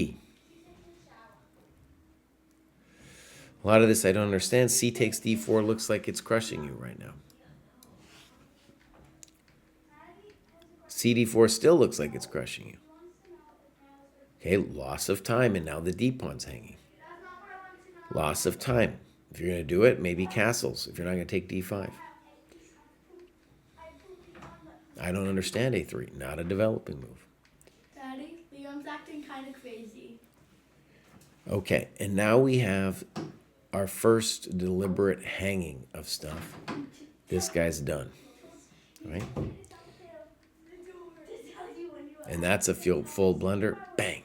A lot of this I don't understand. C takes D4 looks like it's crushing you right now. CD4 still looks like it's crushing you. Okay, loss of time, and now the D pawn's hanging. Loss of time. If you're going to do it, maybe castles. If you're not going to take D5. I don't understand A3. Not a developing move. Daddy, Leon's acting kind of crazy. Okay, and now we have our first deliberate hanging of stuff. this guy's done. Right? And that's a full blunder. Bang.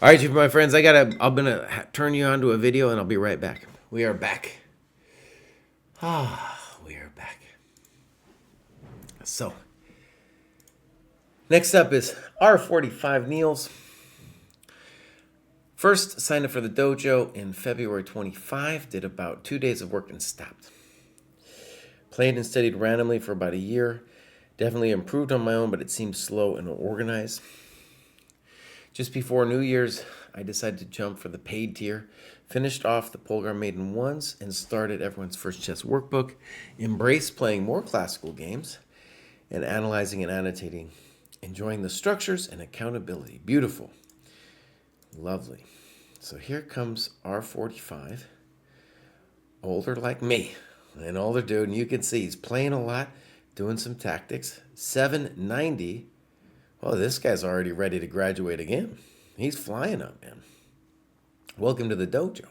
All right, my friends, I'm gonna turn you on to a video, and I'll be right back. We are back. We are back. So, next up is R45 Niels. First, signed up for the dojo in February 25. Did about 2 days of work and stopped. Played and studied randomly for about a year. Definitely improved on my own, but it seemed slow and unorganized. Just before New Year's, I decided to jump for the paid tier. Finished off the Polgar Maiden 1s and started everyone's first chess workbook. Embraced playing more classical games and analyzing and annotating. Enjoying the structures and accountability. Beautiful. Lovely. So here comes R45. Older like me. An older dude, and you can see he's playing a lot, doing some tactics. 790. Well, this guy's already ready to graduate again. He's flying up, man. Welcome to the dojo.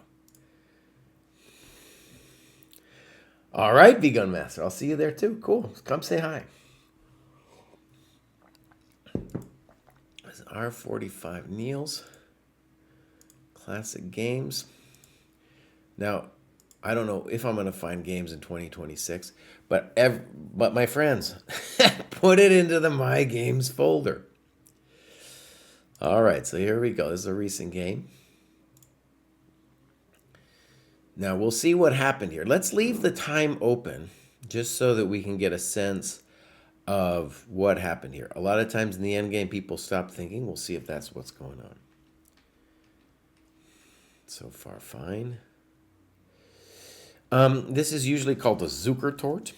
All right, B-Gun Master. I'll see you there too. Cool. Come say hi. This is R45 Niels. Classic games. Now, I don't know if I'm going to find games in 2026, but my friends, put it into the My Games folder. All right, so here we go. This is a recent game. Now, we'll see what happened here. Let's leave the time open just so that we can get a sense of what happened here. A lot of times in the end game, people stop thinking. We'll see if that's what's going on. So far, fine. This is usually called a Zuckertort.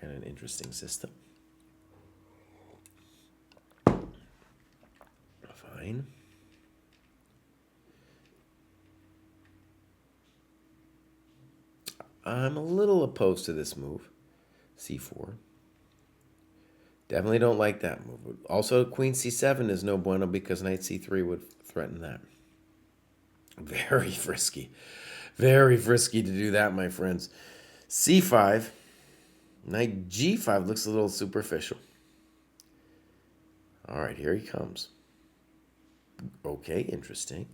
Kind of an interesting system. Fine. I'm a little opposed to this move. C4. Definitely don't like that move. Also, Queen C7 is no bueno because Knight C3 would threaten that. Very frisky. Very frisky to do that, my friends. C5. Knight G5 looks a little superficial. All right, here he comes. Okay, interesting.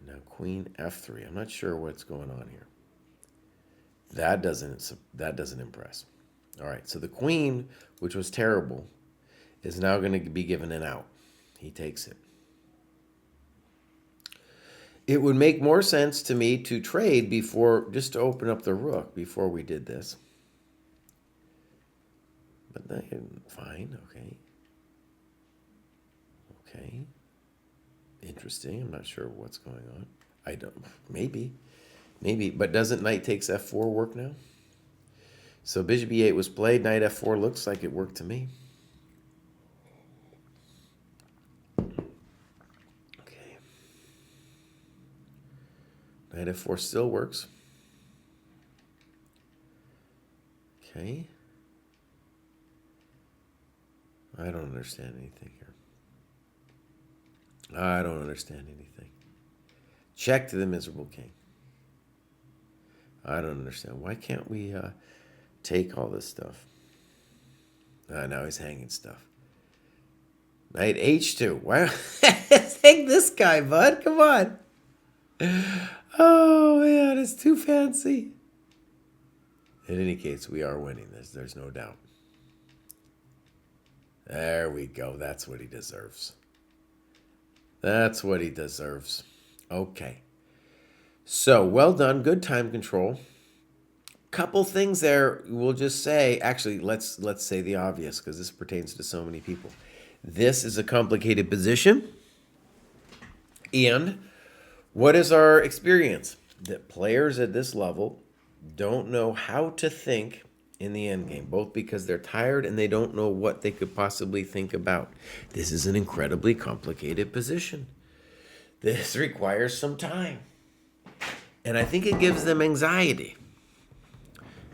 Now Queen F3. I'm not sure what's going on here. That doesn't impress. All right, so the queen, which was terrible, is now going to be given an out. He takes it. It would make more sense to me to trade just to open up the rook before we did this. But then, fine, okay. Okay. Interesting. I'm not sure what's going on. Maybe, but doesn't knight takes f4 work now? So bishop e8 was played, knight f4 looks like it worked to me. Okay. Knight f4 still works. Okay. I don't understand anything here. I don't understand anything. Check to the miserable king. I don't understand. Why can't we take all this stuff? Now he's hanging stuff. Knight h2. Why? Take this guy, bud. Come on. Oh, man. It's too fancy. In any case, we are winning this. There's no doubt. There we go. That's what he deserves. That's what he deserves. Okay. So, well done. Good time control. Couple things there we'll just say. Actually, let's say the obvious because this pertains to so many people. This is a complicated position. And what is our experience? That players at this level don't know how to think in the endgame, both because they're tired and they don't know what they could possibly think about. This is an incredibly complicated position. This requires some time. And I think it gives them anxiety.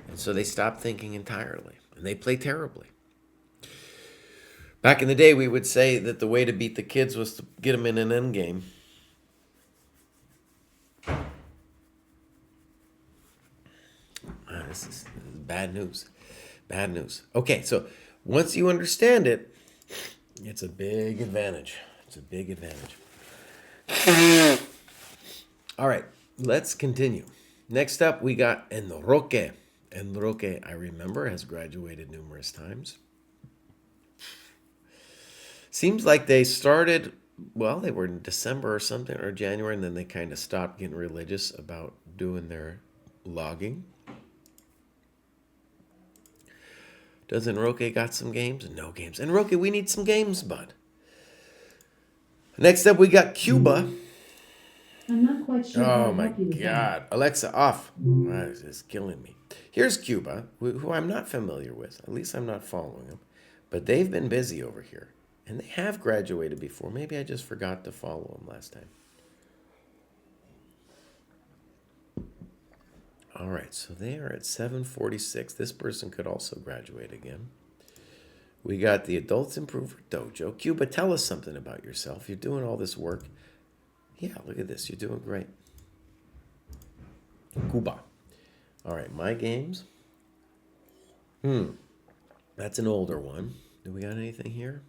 And so they stop thinking entirely. And they play terribly. Back in the day, we would say that the way to beat the kids was to get them in an endgame. This is bad news. Bad news. Okay, so once you understand it, it's a big advantage. It's a big advantage. All right, let's continue. Next up, we got Enroque. Enroque, I remember, has graduated numerous times. Seems like they started, well, they were in December or something, or January, and then they kind of stopped getting religious about doing their logging. Does Enroque got some games? No games. Enroque, we need some games, bud. Next up, we got Cuba. I'm not quite sure how Oh to my help you with God. that. Alexa, off. This is killing me. Here's Cuba, who I'm not familiar with. At least I'm not following them. But they've been busy over here. And they have graduated before. Maybe I just forgot to follow them last time. All right, so they are at 746. This person could also graduate again. We got the Adults Improver Dojo. Cuba, tell us something about yourself. You're doing all this work. Yeah, look at this. You're doing great. Cuba. All right, my games. That's an older one. Do we got anything here?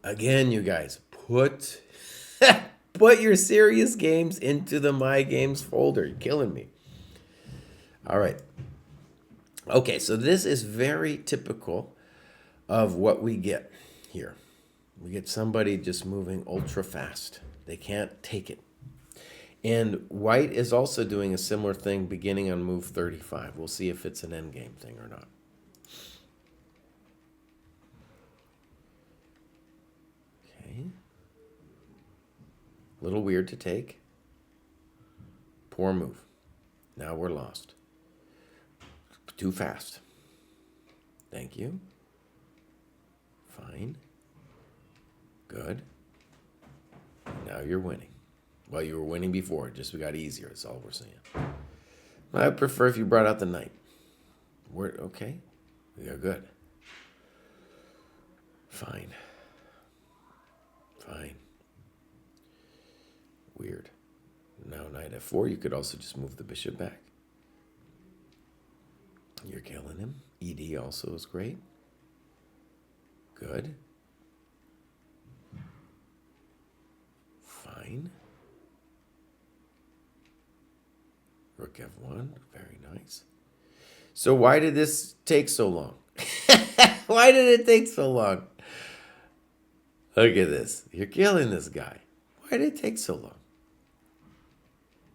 Again, you guys, put your serious games into the My Games folder. You're killing me. All right. Okay, so this is very typical of what we get here. We get somebody just moving ultra fast. They can't take it. And white is also doing a similar thing beginning on move 35. We'll see if it's an endgame thing or not. Okay. A little weird to take. Poor move. Now we're lost. Too fast. Thank you. Fine. Good. Now you're winning. Well, you were winning before. It just got easier. That's all we're saying. I prefer if you brought out the knight. We're okay. We are good. Fine. Fine. Weird. Now knight f4. You could also just move the bishop back. You're killing him. ED also is great. Good. Fine. Rook f1. Very nice. So why did this take so long? Why did it take so long? Look at this. You're killing this guy. Why did it take so long?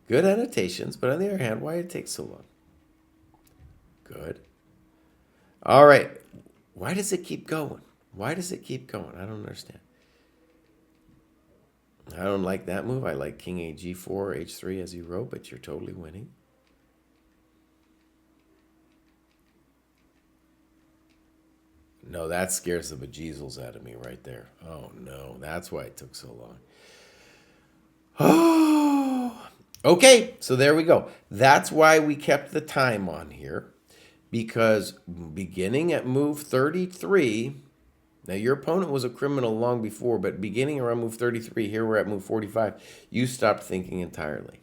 Good annotations, but on the other hand, why did it take so long? Good. All right. Why does it keep going? Why does it keep going? I don't understand. I don't like that move. I like king a g4, h3 as you wrote, but you're totally winning. No, that scares the bejesus out of me right there. Oh, no. That's why it took so long. Oh, okay. So there we go. That's why we kept the time on here. Because beginning at move 33, now your opponent was a criminal long before, but beginning around move 33, here we're at move 45, you stopped thinking entirely.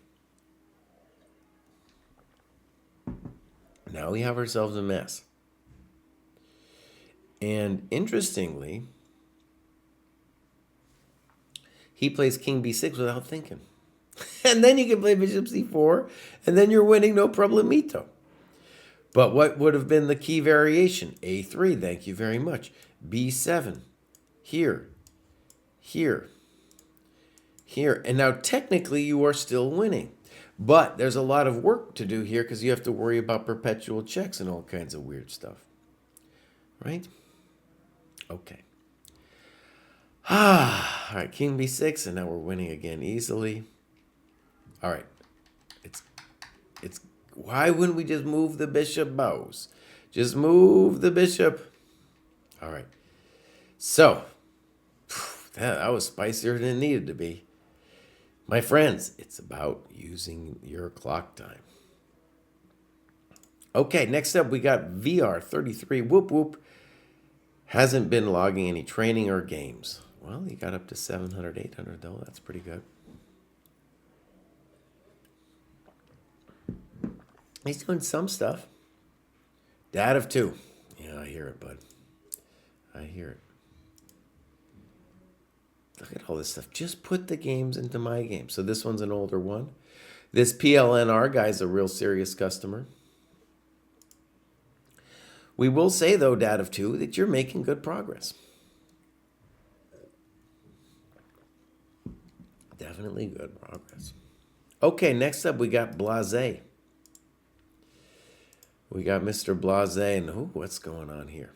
Now we have ourselves a mess. And interestingly, he plays king b6 without thinking. And then you can play bishop c4, and then you're winning no problemito. But what would have been the key variation? A3, thank you very much. B7, here, here, here. And now technically you are still winning. But there's a lot of work to do here because you have to worry about perpetual checks and all kinds of weird stuff. Right? Okay. All right, king b6, and now we're winning again easily. All right. It's why wouldn't we just move the bishop, bows? Just move the bishop. All right. So, that was spicier than it needed to be. My friends, it's about using your clock time. Okay, next up we got VR33. Whoop, whoop. Hasn't been logging any training or games. Well, he got up to 700, 800 though. That's pretty good. He's doing some stuff. Dad of 2. Yeah, I hear it, bud. I hear it. Look at all this stuff. Just put the games into my game. So this one's an older one. This PLNR guy's a real serious customer. We will say, though, Dad of 2, that you're making good progress. Definitely good progress. Okay, next up we got Blase. We got Mr. Blase, and what's going on here?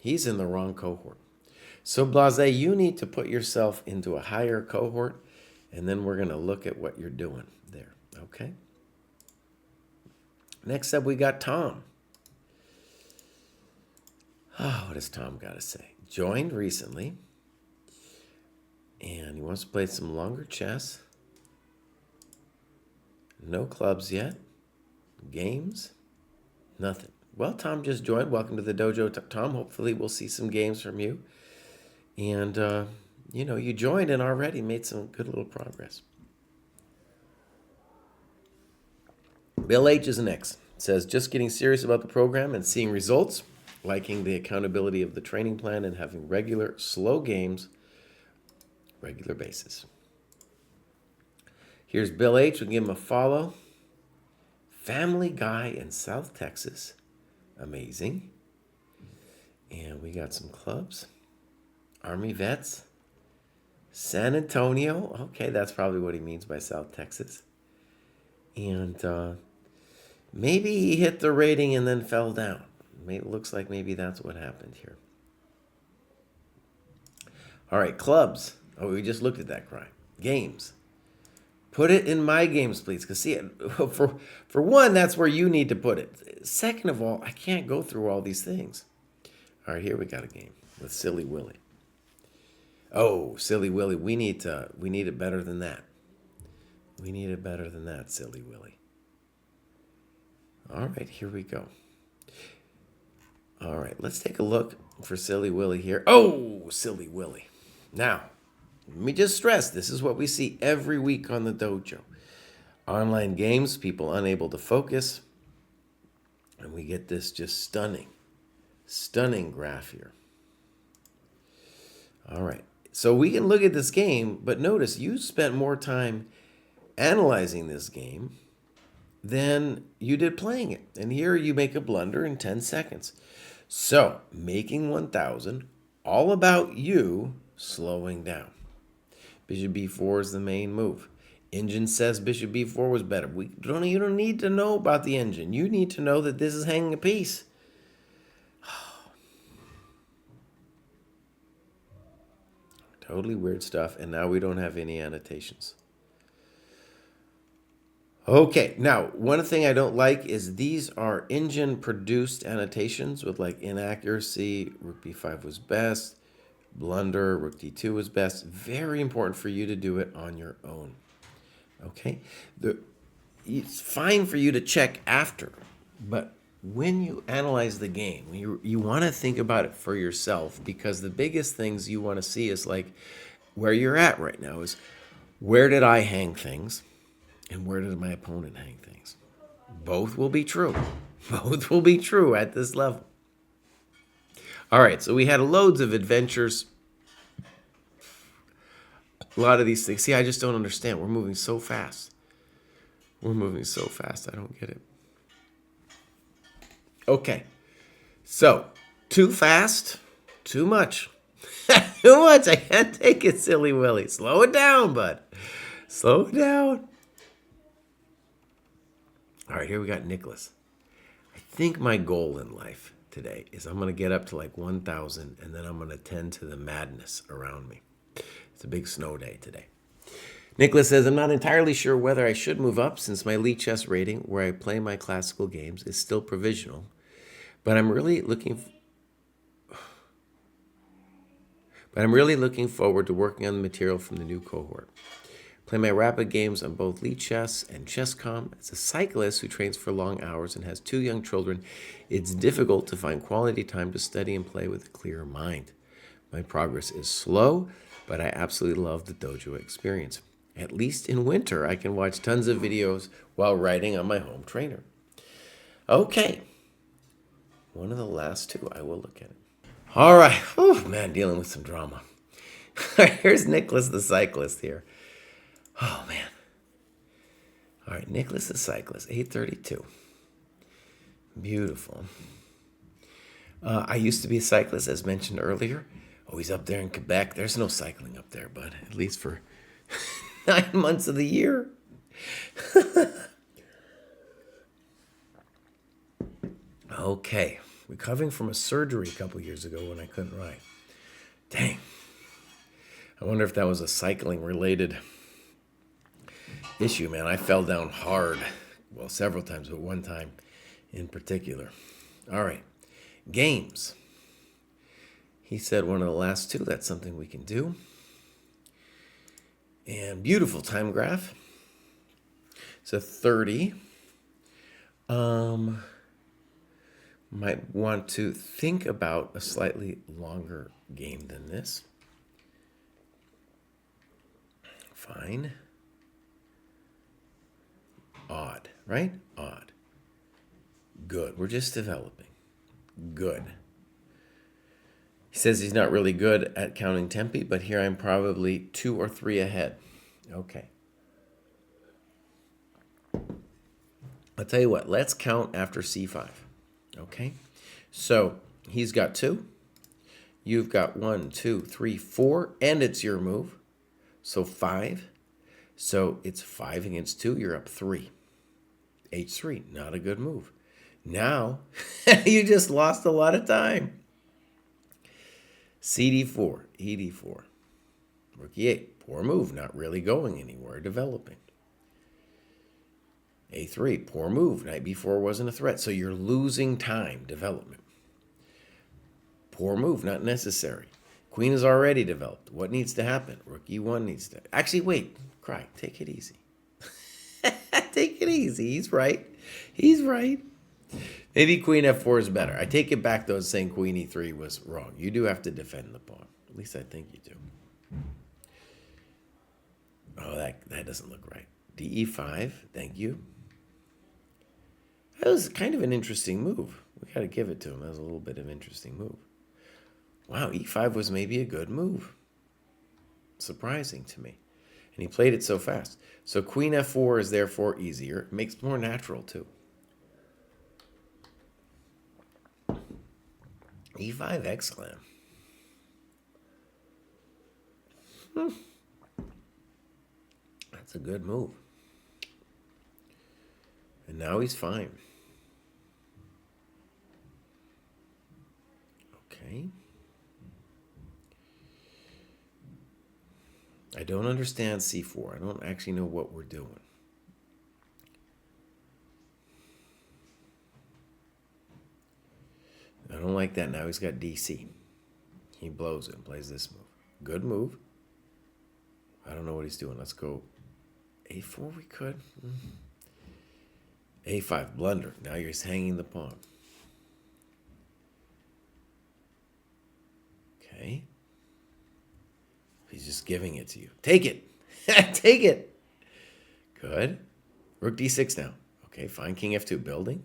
He's in the wrong cohort. So Blase, you need to put yourself into a higher cohort, and then we're going to look at what you're doing there, okay? Next up we got Tom. Oh, what does Tom got to say? Joined recently, and he wants to play some longer chess. No clubs yet. Games? Nothing. Well, Tom just joined. Welcome to the dojo, Tom. Hopefully we'll see some games from you. And, you joined and already made some good little progress. Bill H is next. Says, just getting serious about the program and seeing results, liking the accountability of the training plan and having regular, slow games, regular basis. Here's Bill H. We'll give him a follow. Family Guy in South Texas. Amazing. And we got some clubs. Army Vets. San Antonio. Okay, that's probably what he means by South Texas. And maybe he hit the rating and then fell down. It looks like maybe that's what happened here. All right, clubs. Oh, we just looked at that, Kraai. Games. Put it in my games, please. Because see, for one, that's where you need to put it. Second of all, I can't go through all these things. All right, here we got a game with Silly Willy. Oh, Silly Willy, we need it better than that. We need it better than that, Silly Willy. All right, here we go. All right, let's take a look for Silly Willy here. Oh, Silly Willy. Now, let me just stress, this is what we see every week on the dojo. Online games, people unable to focus. And we get this just stunning graph here. All right, so we can look at this game, but notice you spent more time analyzing this game than you did playing it. And here you make a blunder in 10 seconds. So, making 1,000, all about you slowing down. Bishop b4 is the main move. Engine says bishop b4 was better. You don't need to know about the engine. You need to know that this is hanging a piece. Totally weird stuff, and now we don't have any annotations. Okay, now, one thing I don't like is these are engine-produced annotations with like inaccuracy. Rook b5 was best. Blunder, rook d2 was best. Very important for you to do it on your own. Okay? It's fine for you to check after, but when you analyze the game, you want to think about it for yourself, because the biggest things you want to see is like where you're at right now is where did I hang things and where did my opponent hang things. Both will be true. Both will be true at this level. All right, so we had loads of adventures. A lot of these things. See, I just don't understand. We're moving so fast. I don't get it. Okay. So, too fast, too much. Too much. I can't take it, Silly Willy. Slow it down, bud. Slow it down. All right, here we got Nicholas. I think my goal in life today is I'm going to get up to like 1,000, and then I'm going to tend to the madness around me. It's a big snow day today. Nicholas says, I'm not entirely sure whether I should move up since my elite chess rating, where I play my classical games, is still provisional. But I'm really looking forward to working on the material from the new cohort. Play my rapid games on both Elite Chess and ChessCom. As a cyclist who trains for long hours and has 2 young children, it's difficult to find quality time to study and play with a clear mind. My progress is slow, but I absolutely love the dojo experience. At least in winter, I can watch tons of videos while riding on my home trainer. Okay. One of the last two. I will look at it. All right. Oh, man, dealing with some drama. Here's Nicholas the cyclist here. Oh, man. All right, Nicholas the cyclist, 832. Beautiful. I used to be a cyclist, as mentioned earlier. Oh, he's up there in Quebec. There's no cycling up there, bud, at least for 9 months of the year. Okay, recovering from a surgery a couple years ago when I couldn't ride. Dang. I wonder if that was a cycling related issue, man. I fell down hard. Well, several times, but one time in particular. All right. Games. He said one of the last two. That's something we can do. And beautiful time graph. So 30. Might want to think about a slightly longer game than this. Fine. Odd, right? Odd. Good. We're just developing. Good. He says he's not really good at counting tempi, but here I'm probably 2 or 3 ahead. Okay. I'll tell you what. Let's count after C5. Okay? So he's got 2. You've got 1, 2, 3, 4, and it's your move. So 5. So it's 5 against 2. You're up 3. H3, not a good move. Now, you just lost a lot of time. CD4, ED4. Rook E8, poor move, not really going anywhere, developing. A3, poor move, knight B4 wasn't a threat, so you're losing time, development. Poor move, not necessary. Queen is already developed. What needs to happen? Rook E1 needs to... Actually, wait, Kraai, take it easy. Take it easy, he's right. He's right. Maybe Queen F4 is better. I take it back, though, saying Queen E3 was wrong. You do have to defend the pawn. At least I think you do. Oh, that doesn't look right. DE5, thank you. That was kind of an interesting move. We got to give it to him. That was a little bit of an interesting move. Wow, E5 was maybe a good move. Surprising to me. And he played it so fast. So Queen F4 is therefore easier. It makes it more natural, too. E5 exclam. That's a good move. And now he's fine. Okay. I don't understand C4. I don't actually know what we're doing. I don't like that. Now he's got DC. He blows it and plays this move. Good move. I don't know what he's doing. Let's go A4 we could. A5, blunder. Now you're hanging the pawn. Okay. He's just giving it to you. Take it. Take it. Good. Rook D6 now. Okay, fine. King F2 building.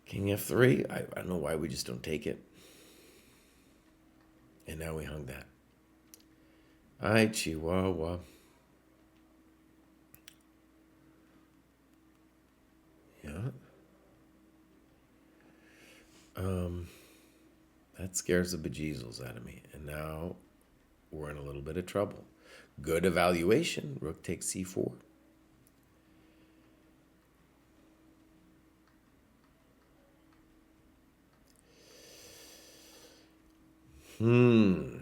King F3. I don't know why we just don't take it. And now we hung that. Ay, Chihuahua. Yeah. That scares the bejesus out of me. And now we're in a little bit of trouble. Good evaluation. Rook takes C4. He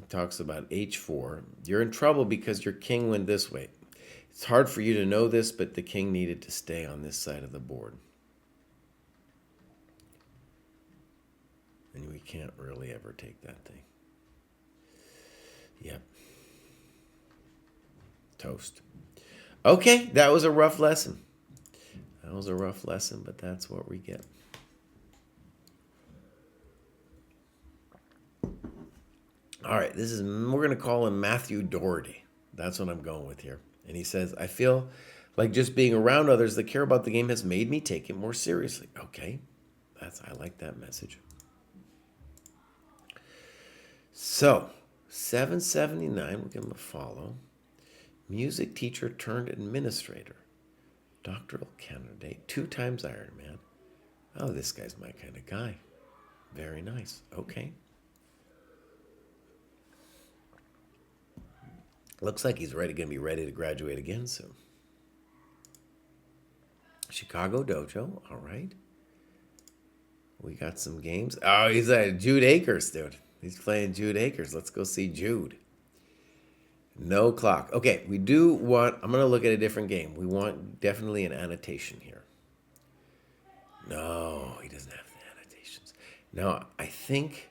talks about H4. You're in trouble because your king went this way. It's hard for you to know this, but the king needed to stay on this side of the board. And we can't really ever take that thing. Yep. Toast. Okay, that was a rough lesson. That was a rough lesson, but that's what we get. All right, we're going to call him Matthew Doherty. That's what I'm going with here. And he says, I feel like just being around others that care about the game has made me take it more seriously. Okay, I like that message. So, 779, we'll give him a follow. Music teacher turned administrator. Doctoral candidate, 2 times Ironman. Oh, this guy's my kind of guy. Very nice. Okay. Looks like he's going to be ready to graduate again soon. Chicago Dojo. All right. We got some games. Oh, he's Jude Akers, dude. He's playing Jude Akers. Let's go see Jude. No clock. Okay, we do want... I'm going to look at a different game. We want definitely an annotation here. No, he doesn't have the annotations. Now, I think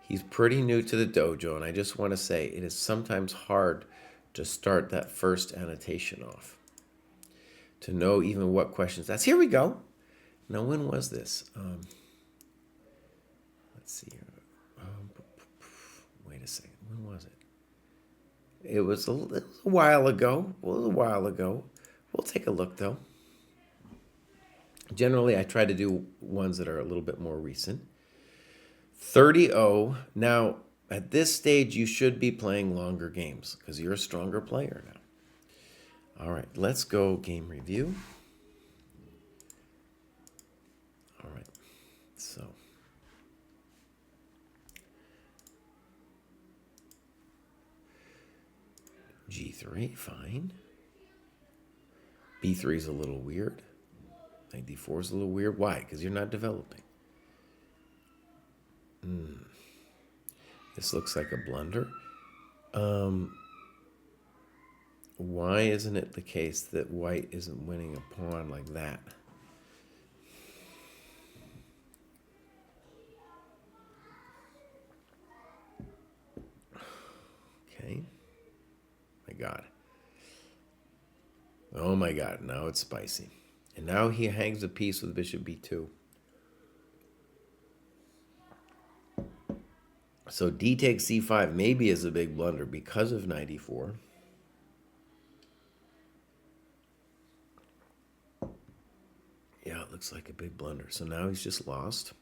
he's pretty new to the dojo, and I just want to say it is sometimes hard to start that first annotation off. To know even what questions that's. Here we go. Now, when was this? Let's see here. Wait a second. When was it? It was a while ago. We'll take a look, though. Generally, I try to do ones that are a little bit more recent. 30-0. Now, at this stage, you should be playing longer games because you're a stronger player now. All right, let's go game review. All right, so. G3, fine. B3 is a little weird. Knight D4 is a little weird. Why? Because you're not developing. This looks like a blunder. Why isn't it the case that white isn't winning a pawn like that? Okay. My God. Oh my God, now it's spicy. And now he hangs a piece with bishop b2. So d takes c5 maybe is a big blunder because of knight e4. Yeah, it looks like a big blunder. So now he's just lost.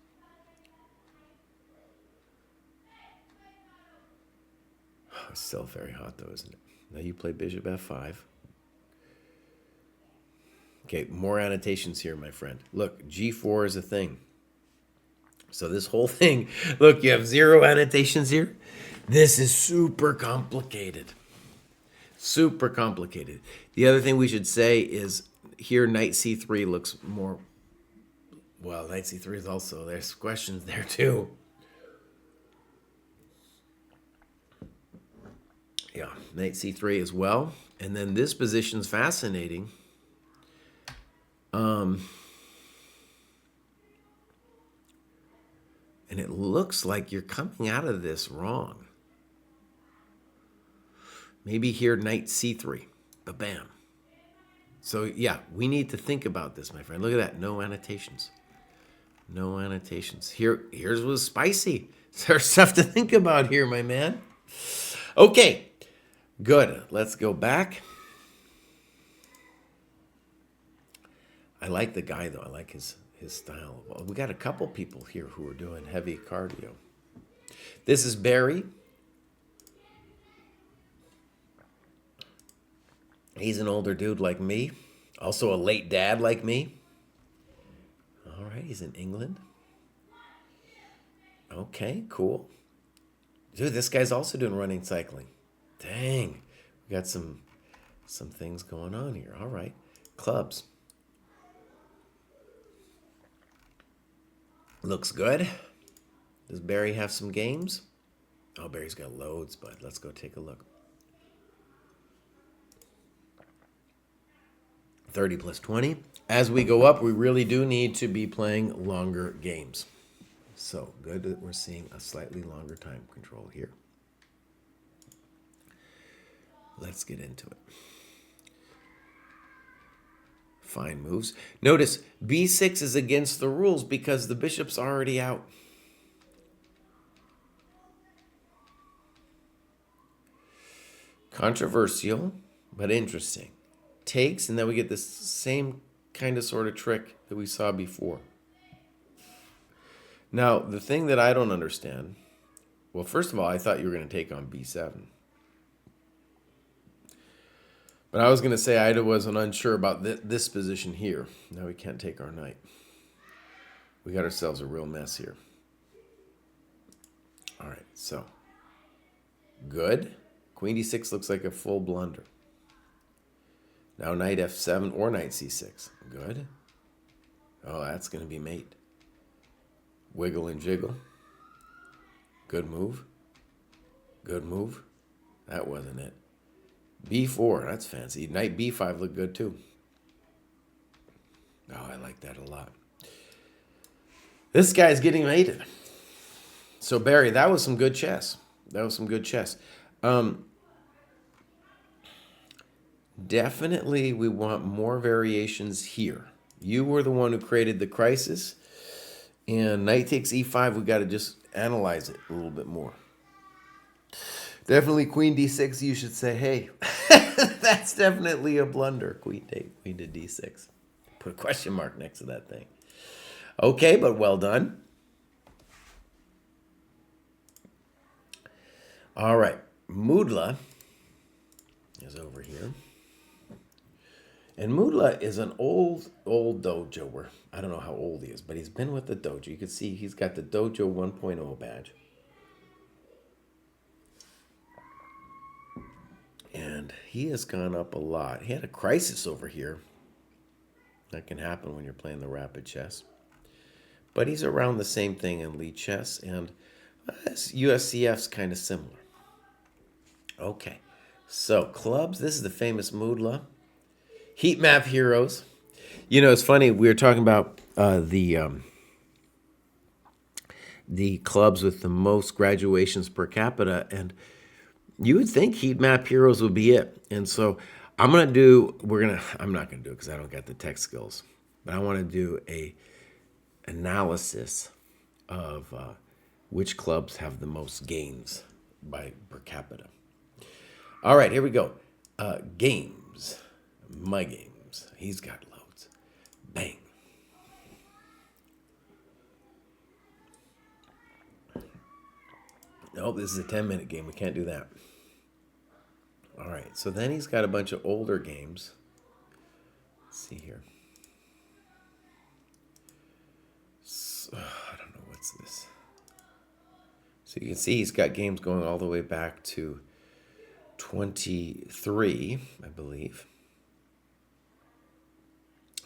It's still very hot though, isn't it? Now you play bishop f5. Okay, more annotations here, my friend. Look, g4 is a thing. So this whole thing, look, you have 0 annotations here. This is super complicated. Super complicated. The other thing we should say is here knight c3 looks more, well, knight c3 is also, there's questions there too. Yeah, knight c3 as well. And then this position's fascinating. And it looks like you're coming out of this wrong. Maybe here knight c3. Ba-bam. So yeah, we need to think about this, my friend. Look at that. No annotations. No annotations. Here's what's spicy. There's stuff to think about here, my man. Okay. Good. Let's go back. I like the guy, though. I like his style. Well, we got a couple people here who are doing heavy cardio. This is Barry. He's an older dude like me. Also a late dad like me. All right, he's in England. Okay, cool. Dude, this guy's also doing running cycling. Dang. We got some things going on here. All right. Clubs. Looks good. Does Barry have some games? Oh, Barry's got loads, bud. Let's go take a look. 30 plus 20. As we go up, we really do need to be playing longer games. So good that we're seeing a slightly longer time control here. Let's get into it. Fine moves. Notice b6 is against the rules because the bishop's already out. Controversial, but interesting. Takes, and then we get this same kind of sort of trick that we saw before. Now, the thing that I don't understand, well, first of all, I thought you were going to take on b7. But I was going to say I wasn't unsure about this position here. Now we can't take our knight. We got ourselves a real mess here. All right, so good. Queen d6 looks like a full blunder. Now knight f7 or knight c6. Good. Oh, that's going to be mate. Wiggle and jiggle. Good move. Good move. That wasn't it. b4, that's fancy. Knight b5 looked good too. Oh, I like that a lot. This guy's getting mated. So, Barry, that was some good chess. That was some good chess. Definitely we want more variations here. You were the one who created the crisis. And knight takes e5, we got to just analyze it a little bit more. Definitely queen d6, you should say, hey, that's definitely a blunder. Queen to d6. Put a question mark next to that thing. Okay, but well done. All right, Moodla is over here. And Moodla is an old dojoer. I don't know how old he is, but he's been with the dojo. You can see he's got the Dojo 1.0 badge. And he has gone up a lot. He had a crisis over here. That can happen when you're playing the rapid chess. But he's around the same thing in lead chess, and USCF's kind of similar. Okay, so clubs. This is the famous Moodla. Heat map heroes. You know, it's funny. We were talking about the clubs with the most graduations per capita, and you would think heat map heroes would be it. And so I'm not going to do it because I don't got the tech skills, but I want to do a analysis of which clubs have the most gains by per capita. All right, here we go. Games. My games. He's got loads. Bang. Nope, this is a 10-minute game. We can't do that. All right, so then he's got a bunch of older games. Let's see here. So, I don't know, what's this? So you can see he's got games going all the way back to 23, I believe.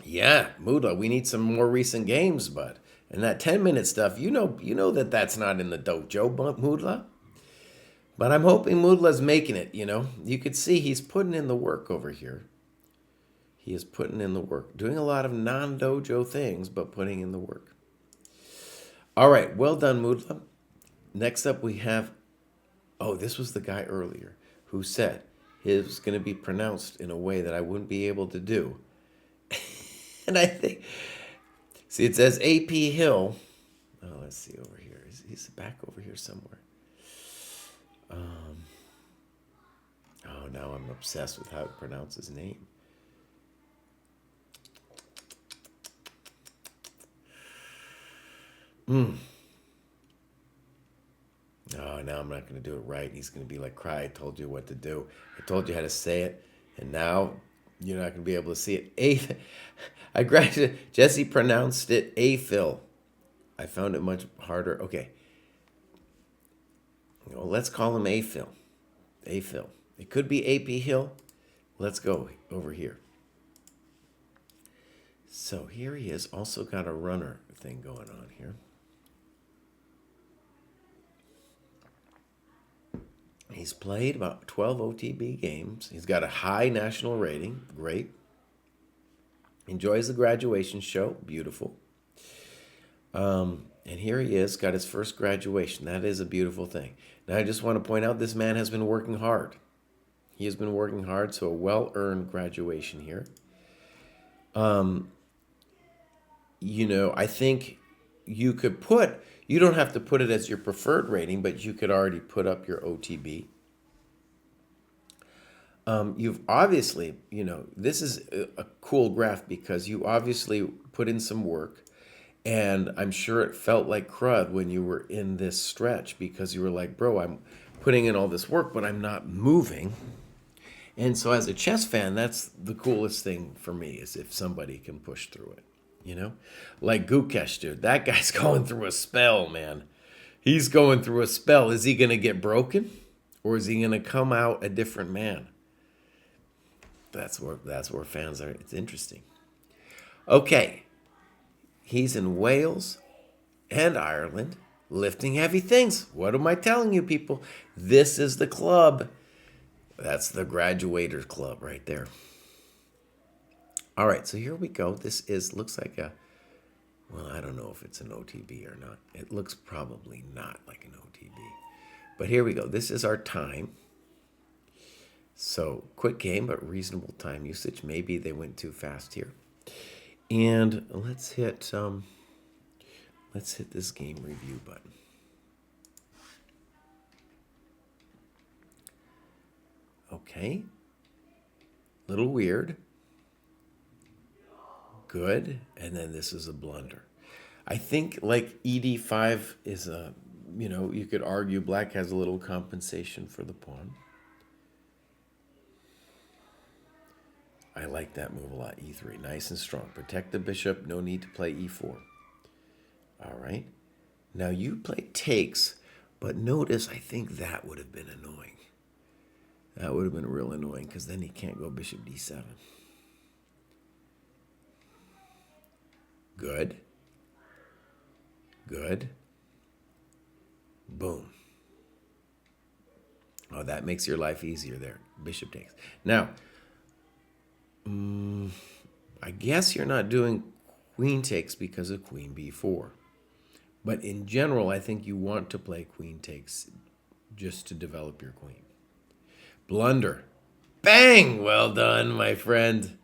Yeah, Moodla, we need some more recent games, bud. And that 10-minute stuff, you know that that's not in the dojo, Moodla. But I'm hoping Moodla's making it, you know. You could see he's putting in the work over here. He is putting in the work. Doing a lot of non-dojo things, but putting in the work. All right, well done, Moodla. Next up we have, this was the guy earlier who said it was going to be pronounced in a way that I wouldn't be able to do. And I think, see, it says AP Hill. Oh, let's see over here. He's back over here somewhere. Now I'm obsessed with how to pronounce his name. Oh, now I'm not going to do it right. He's going to be like, Kraai, I told you what to do. I told you how to say it, and now you're not going to be able to see it. I graduated. Jesse pronounced it Aphil. I found it much harder. Okay. Well, let's call him Aphil. Aphil. It could be AP Hill. Let's go over here. So here he is. Also got a runner thing going on here. He's played about 12 OTB games. He's got a high national rating. Great. Enjoys the graduation show. Beautiful. And here he is, got his first graduation. That is a beautiful thing. Now, I just want to point out this man has been working hard. He has been working hard, so a well-earned graduation here. I think you could you don't have to put it as your preferred rating, but you could already put up your OTB. You've obviously, this is a cool graph because you obviously put in some work And I'm sure it felt like crud when you were in this stretch because you were like, bro, I'm putting in all this work, but I'm not moving. And so as a chess fan, that's the coolest thing for me is if somebody can push through it, you know? Like Gukesh, dude. That guy's going through a spell, man. He's going through a spell. Is he going to get broken? Or is he going to come out a different man? That's where fans are. It's interesting. Okay. He's in Wales and Ireland lifting heavy things. What am I telling you, people? This is the club. That's the Graduators Club right there. All right, so here we go. This looks like well, I don't know if it's an OTB or not. It looks probably not like an OTB. But here we go. This is our time. So quick game, but reasonable time usage. Maybe they went too fast here. And let's hit this game review button. Okay. Little weird. Good. And then this is a blunder. I think like ED5 is you could argue black has a little compensation for the pawn. I like that move a lot. E3, nice and strong. Protect the bishop. No need to play E4. All right. Now you play takes, but notice I think that would have been annoying. That would have been real annoying because then he can't go bishop D7. Good. Good. Boom. Oh, that makes your life easier there. Bishop takes. Now, I guess you're not doing queen takes because of queen b4. But in general, I think you want to play queen takes just to develop your queen. Blunder. Bang! Well done, my friend.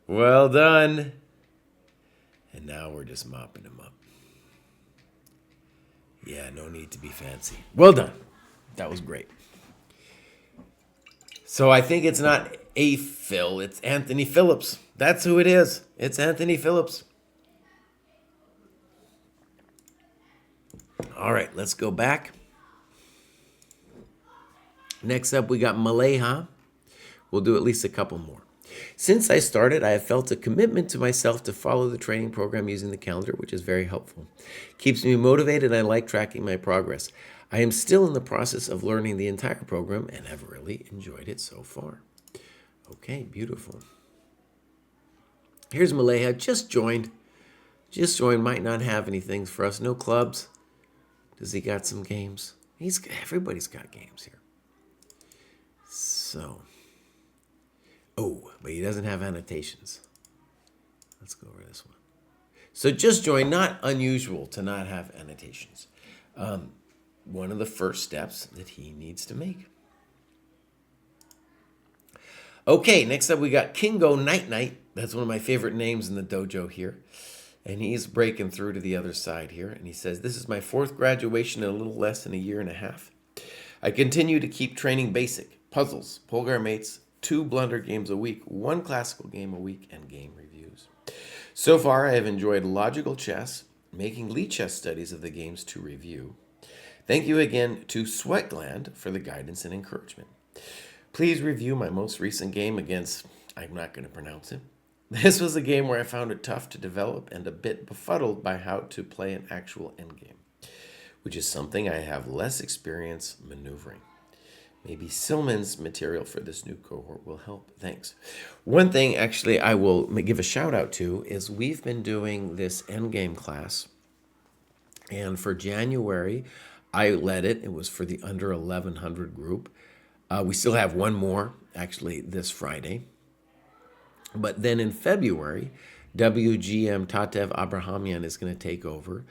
Well done. And now we're just mopping him up. Yeah, no need to be fancy. Well done. That was great. So I think it's not a Phil, it's Anthony Phillips. That's who it is. It's Anthony Phillips. All right, let's go back. Next up, we got Maleha. We'll do at least a couple more. Since I started, I have felt a commitment to myself to follow the training program using the calendar, which is very helpful. Keeps me motivated and I like tracking my progress. I am still in the process of learning the entire program and have really enjoyed it so far. Okay, beautiful. Here's Maleha, just joined. Just joined, might not have anything for us. No clubs. Does he got some games? Everybody's got games here. So, but he doesn't have annotations. Let's go over this one. So just join, not unusual to not have annotations. One of the first steps that he needs to make. Okay, next up we got Kingo Night Night. That's one of my favorite names in the dojo here. And he's breaking through to the other side here. And he says, this is my 4th graduation in a little less than a year and a half. I continue to keep training basic, puzzles, Polgar mates, 2 blunder games a week, 1 classical game a week, and game reviews. So far, I have enjoyed logical chess, making lead chess studies of the games to review. Thank you again to Sweatgland for the guidance and encouragement. Please review my most recent game against, I'm not going to pronounce it. This was a game where I found it tough to develop and a bit befuddled by how to play an actual endgame, which is something I have less experience maneuvering. Maybe Silman's material for this new cohort will help. Thanks. One thing, actually, I will give a shout out to is we've been doing this endgame class. And for January, I led it. It was for the under 1100 group. We still have one more, actually, this Friday. But then in February, WGM Tatev Abrahamian is going to take over.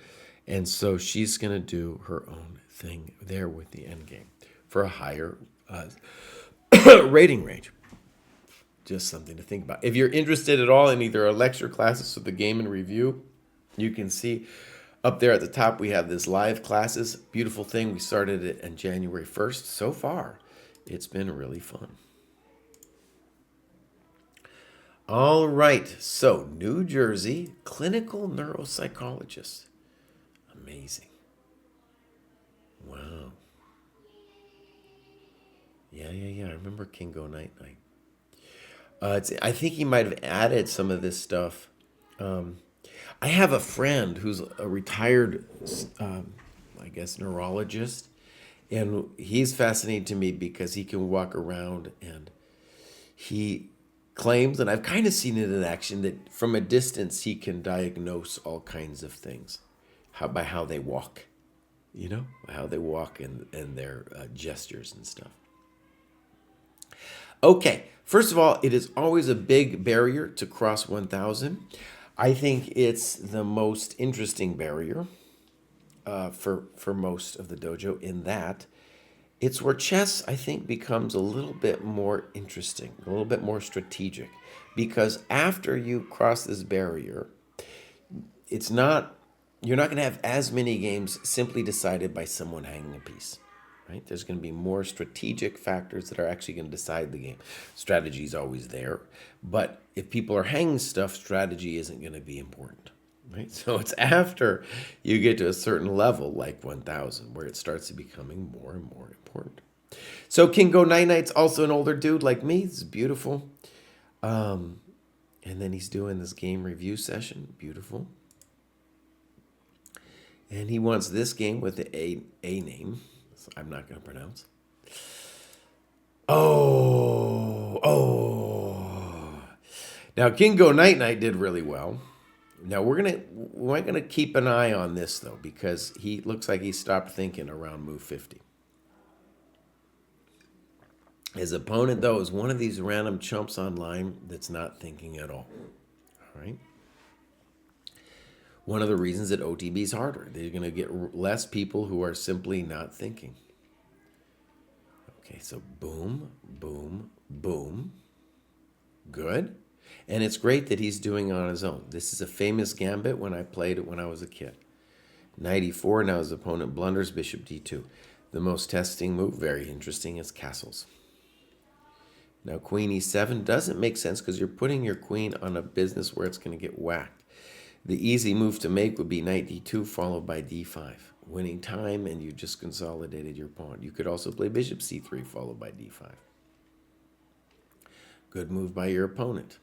And so she's going to do her own thing there with the endgame for a higher rating range. Just something to think about. If you're interested at all in either our lecture classes or the game and review, you can see up there at the top we have this live classes. Beautiful thing. We started it on January 1st. So far, it's been really fun. All right. So, New Jersey, clinical neuropsychologist. Amazing. Wow. Yeah. I remember Kingo Night Night. I think he might have added some of this stuff. I have a friend who's a retired, I guess, neurologist, and he's fascinating to me because he can walk around and he claims, and I've kind of seen it in action, that from a distance he can diagnose all kinds of things by how they walk, how they walk and their gestures and stuff. Okay, first of all, it is always a big barrier to cross 1,000. I think it's the most interesting barrier for most of the dojo in that it's where chess, I think, becomes a little bit more interesting, a little bit more strategic. Because after you cross this barrier, you're not going to have as many games simply decided by someone hanging a piece. Right? There's going to be more strategic factors that are actually going to decide the game. Strategy is always there, but if people are hanging stuff, strategy isn't going to be important. Right? So it's after you get to a certain level, like 1,000, where it starts to becoming more and more important. So Kingo Night Night's also an older dude like me. This is beautiful. And then he's doing this game review session. Beautiful. And he wants this game with the A name. I'm not going to pronounce. Now, Kingo Night Night did really well. Now, we're gonna keep an eye on this, though, because he looks like he stopped thinking around move 50. His opponent, though, is one of these random chumps online that's not thinking at all. All right? One of the reasons that OTB is harder. They're going to get less people who are simply not thinking. Okay, so boom, boom, boom. Good. And it's great that he's doing it on his own. This is a famous gambit when I played it when I was a kid. Knight e4, now his opponent blunders, bishop d2. The most testing move, very interesting, is castles. Now queen e7 doesn't make sense because you're putting your queen on a business where it's going to get whacked. The easy move to make would be knight d2 followed by d5. Winning time, and you just consolidated your pawn. You could also play bishop c3 followed by d5. Good move by your opponent.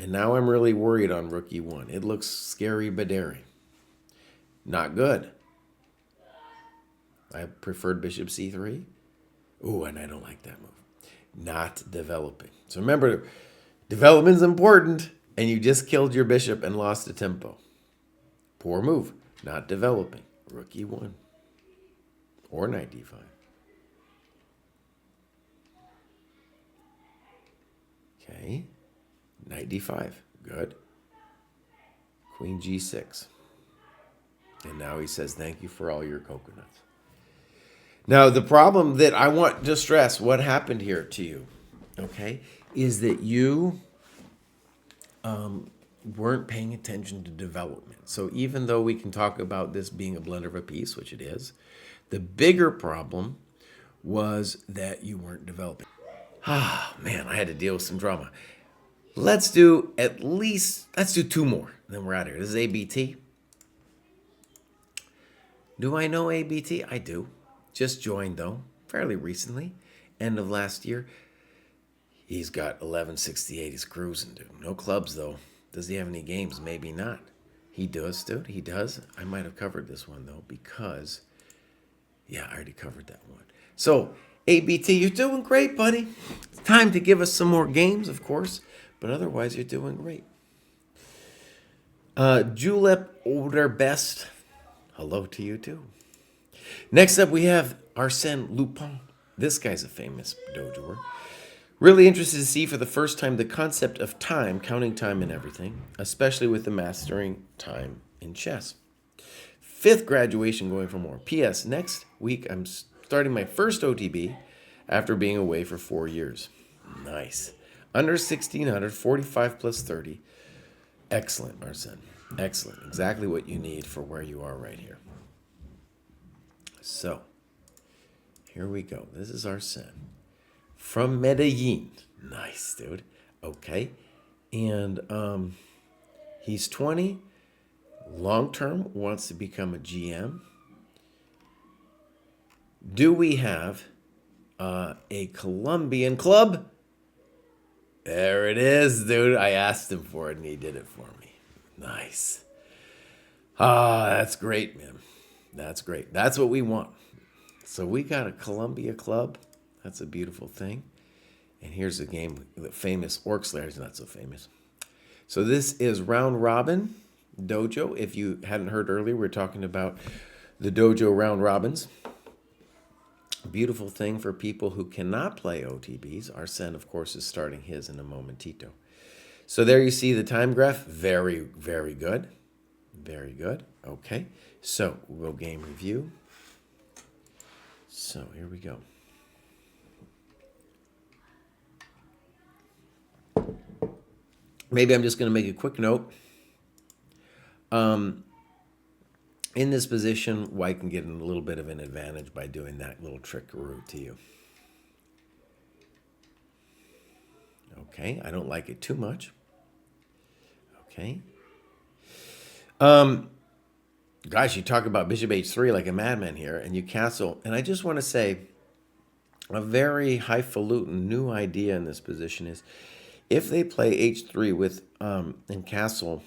And now I'm really worried on rook e1. It looks scary but daring. Not good. I preferred bishop c3. Ooh, and I don't like that move. Not developing. So remember, development's important, and you just killed your bishop and lost the tempo. Poor move. Not developing. Rook e1. Or knight d5. Okay. Knight d5. Good. Queen g6. And now he says, thank you for all your coconuts. Now, the problem that I want to stress, what happened here to you, okay, is that you weren't paying attention to development. So even though we can talk about this being a blunder of a piece, which it is, the bigger problem was that you weren't developing. Ah, man, I had to deal with some drama. Let's do two more, then we're out of here. This is ABT. Do I know ABT? I do. Just joined, though, fairly recently, end of last year. He's got 1168. He's cruising, dude. No clubs, though. Does he have any games? Maybe not. He does, dude. He does. I might have covered this one, though, because, yeah, I already covered that one. So, ABT, you're doing great, buddy. It's time to give us some more games, of course, but otherwise, you're doing great. Julep Older Best. Hello to you, too. Next up, we have Arsène Lupin. This guy's a famous dojoer. Really interested to see for the first time the concept of time, counting time and everything, especially with the mastering time in chess. 5th graduation going for more. P.S. Next week, I'm starting my first OTB after being away for 4 years. Nice. Under 1,600, 45 plus 30. Excellent, Arsène. Excellent. Exactly what you need for where you are right here. So, here we go. This is Arsène from Medellin. Nice, dude. Okay. And he's 20. Long term, wants to become a GM. Do we have a Colombian club? There it is, dude. I asked him for it and he did it for me. Nice. That's great, man. That's great. That's what we want. So we got a Columbia club. That's a beautiful thing. And here's the game. The famous Orc Slayer is not so famous. So this is round robin dojo. If you hadn't heard earlier, we're talking about the dojo round robins. Beautiful thing for people who cannot play OTBs. Arsene, of course, is starting his in a momentito. So there you see the time graph. Very, very good. Very good. Okay. So we'll game review. So here we go. Maybe I'm just going to make a quick note. In this position, White can get a little bit of an advantage by doing that little trickaroo to you. Okay, I don't like it too much. Okay. Gosh, you talk about bishop h3 like a madman here, and you castle. And I just want to say, a very highfalutin new idea in this position is, if they play h3 with and castle,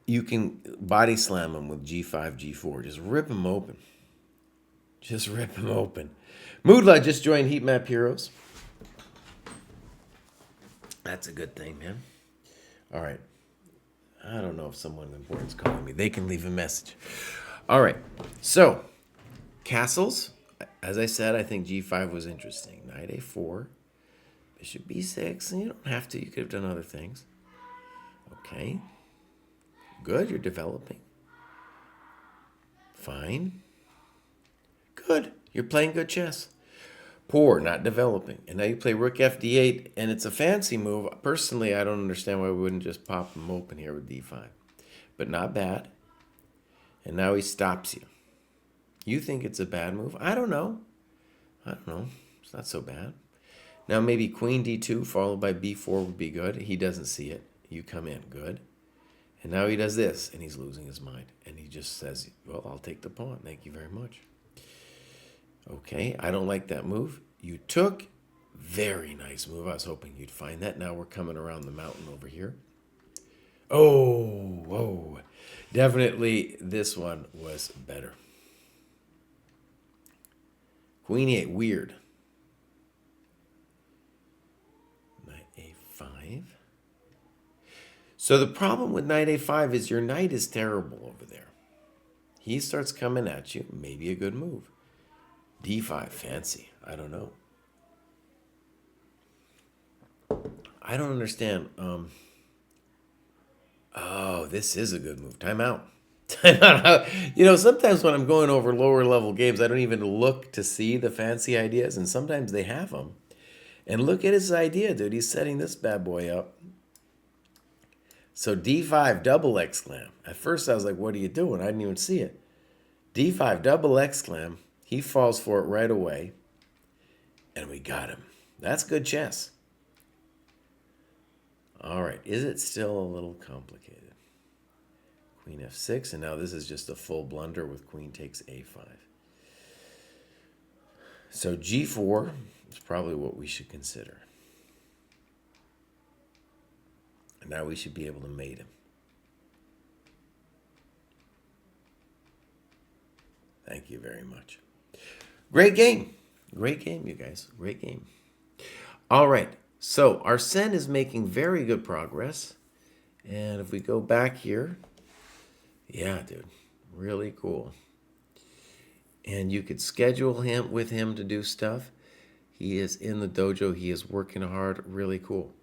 you can body slam them with g5, g4. Just rip them open. Just rip them open. Moodla just joined Heat Map Heroes. That's a good thing, man. All right. I don't know if someone important is calling me. They can leave a message. All right. So, castles. As I said, I think g5 was interesting. Knight a4. Bishop b6. And you don't have to. You could have done other things. Okay. Good. You're developing. Fine. Good. You're playing good chess. Poor, not developing. And now you play rook fd8, and it's a fancy move. Personally, I don't understand why we wouldn't just pop them open here with d5. But not bad. And now he stops you. You think it's a bad move? I don't know. I don't know. It's not so bad. Now maybe queen d2 followed by b4 would be good. He doesn't see it. You come in. Good. And now he does this, and he's losing his mind. And he just says, well, I'll take the pawn. Thank you very much. Okay, I don't like that move. You took. Very nice move. I was hoping you'd find that. Now we're coming around the mountain over here. Oh, whoa. Definitely this one was better. Queen e8, weird. Knight a5. So the problem with knight a5 is your knight is terrible over there. He starts coming at you. Maybe a good move. d5, fancy. I don't know. I don't understand. Oh, this is a good move. Time out. Time out. You know, sometimes when I'm going over lower level games, I don't even look to see the fancy ideas, and sometimes they have them. And look at his idea, dude. He's setting this bad boy up. So d5, double exclam. At first I was like, what are you doing? I didn't even see it. d5, double exclam. He falls for it right away. And we got him. That's good chess. All right. Is it still a little complicated? Queen f6. And now this is just a full blunder with queen takes a5. So g4 is probably what we should consider. And now we should be able to mate him. Thank you very much. Great game. Great game, you guys. Great game. All right. So Arsene is making very good progress. And if we go back here, yeah, dude, really cool. And you could schedule him with him to do stuff. He is in the dojo. He is working hard. Really cool.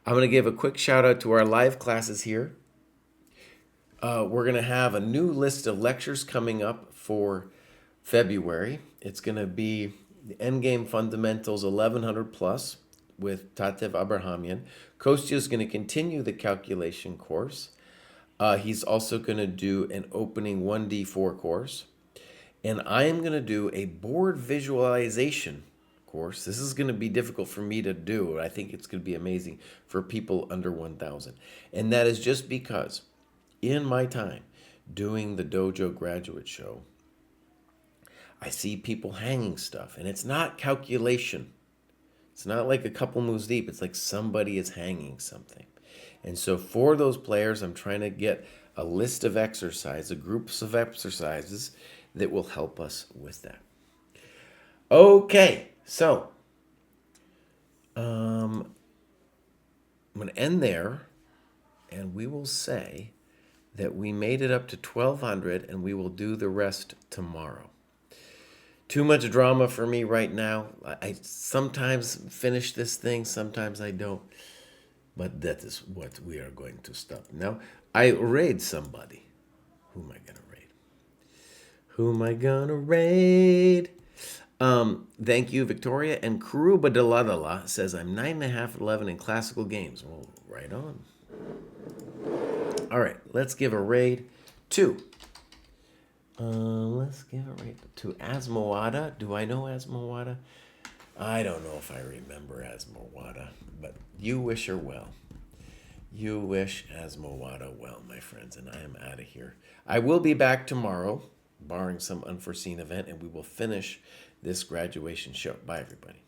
I'm going to give a quick shout out to our live classes here. We're going to have a new list of lectures coming up for February. It's going to be the Endgame Fundamentals 1100 plus with Tatev Abrahamian. Kostya is going to continue the calculation course. He's also going to do an opening 1d4 course. And I am going to do a board visualization course. This is going to be difficult for me to do. I think it's going to be amazing for people under 1,000. And that is just because in my time doing the Dojo Graduate Show, I see people hanging stuff, and it's not calculation. It's not like a couple moves deep. It's like somebody is hanging something. And so for those players, I'm trying to get a list of exercises, groups of exercises that will help us with that. Okay, so I'm going to end there, and we will say that we made it up to 1,200, and we will do the rest tomorrow. Too much drama for me right now. I sometimes finish this thing, sometimes I don't. But that is what we are going to stop. Now, I raid somebody. Who am I going to raid? Who am I going to raid? Thank you, Victoria. And Karuba Daladala says, I'm 9.5, 11 in classical games. Well, right on. All right, let's give a raid to... let's give a raid to Asmawada. Do I know Asmawada? I don't know if I remember Asmawada, but you wish her well. You wish Asmawada well, my friends, and I am out of here. I will be back tomorrow, barring some unforeseen event, and we will finish this graduation show. Bye, everybody.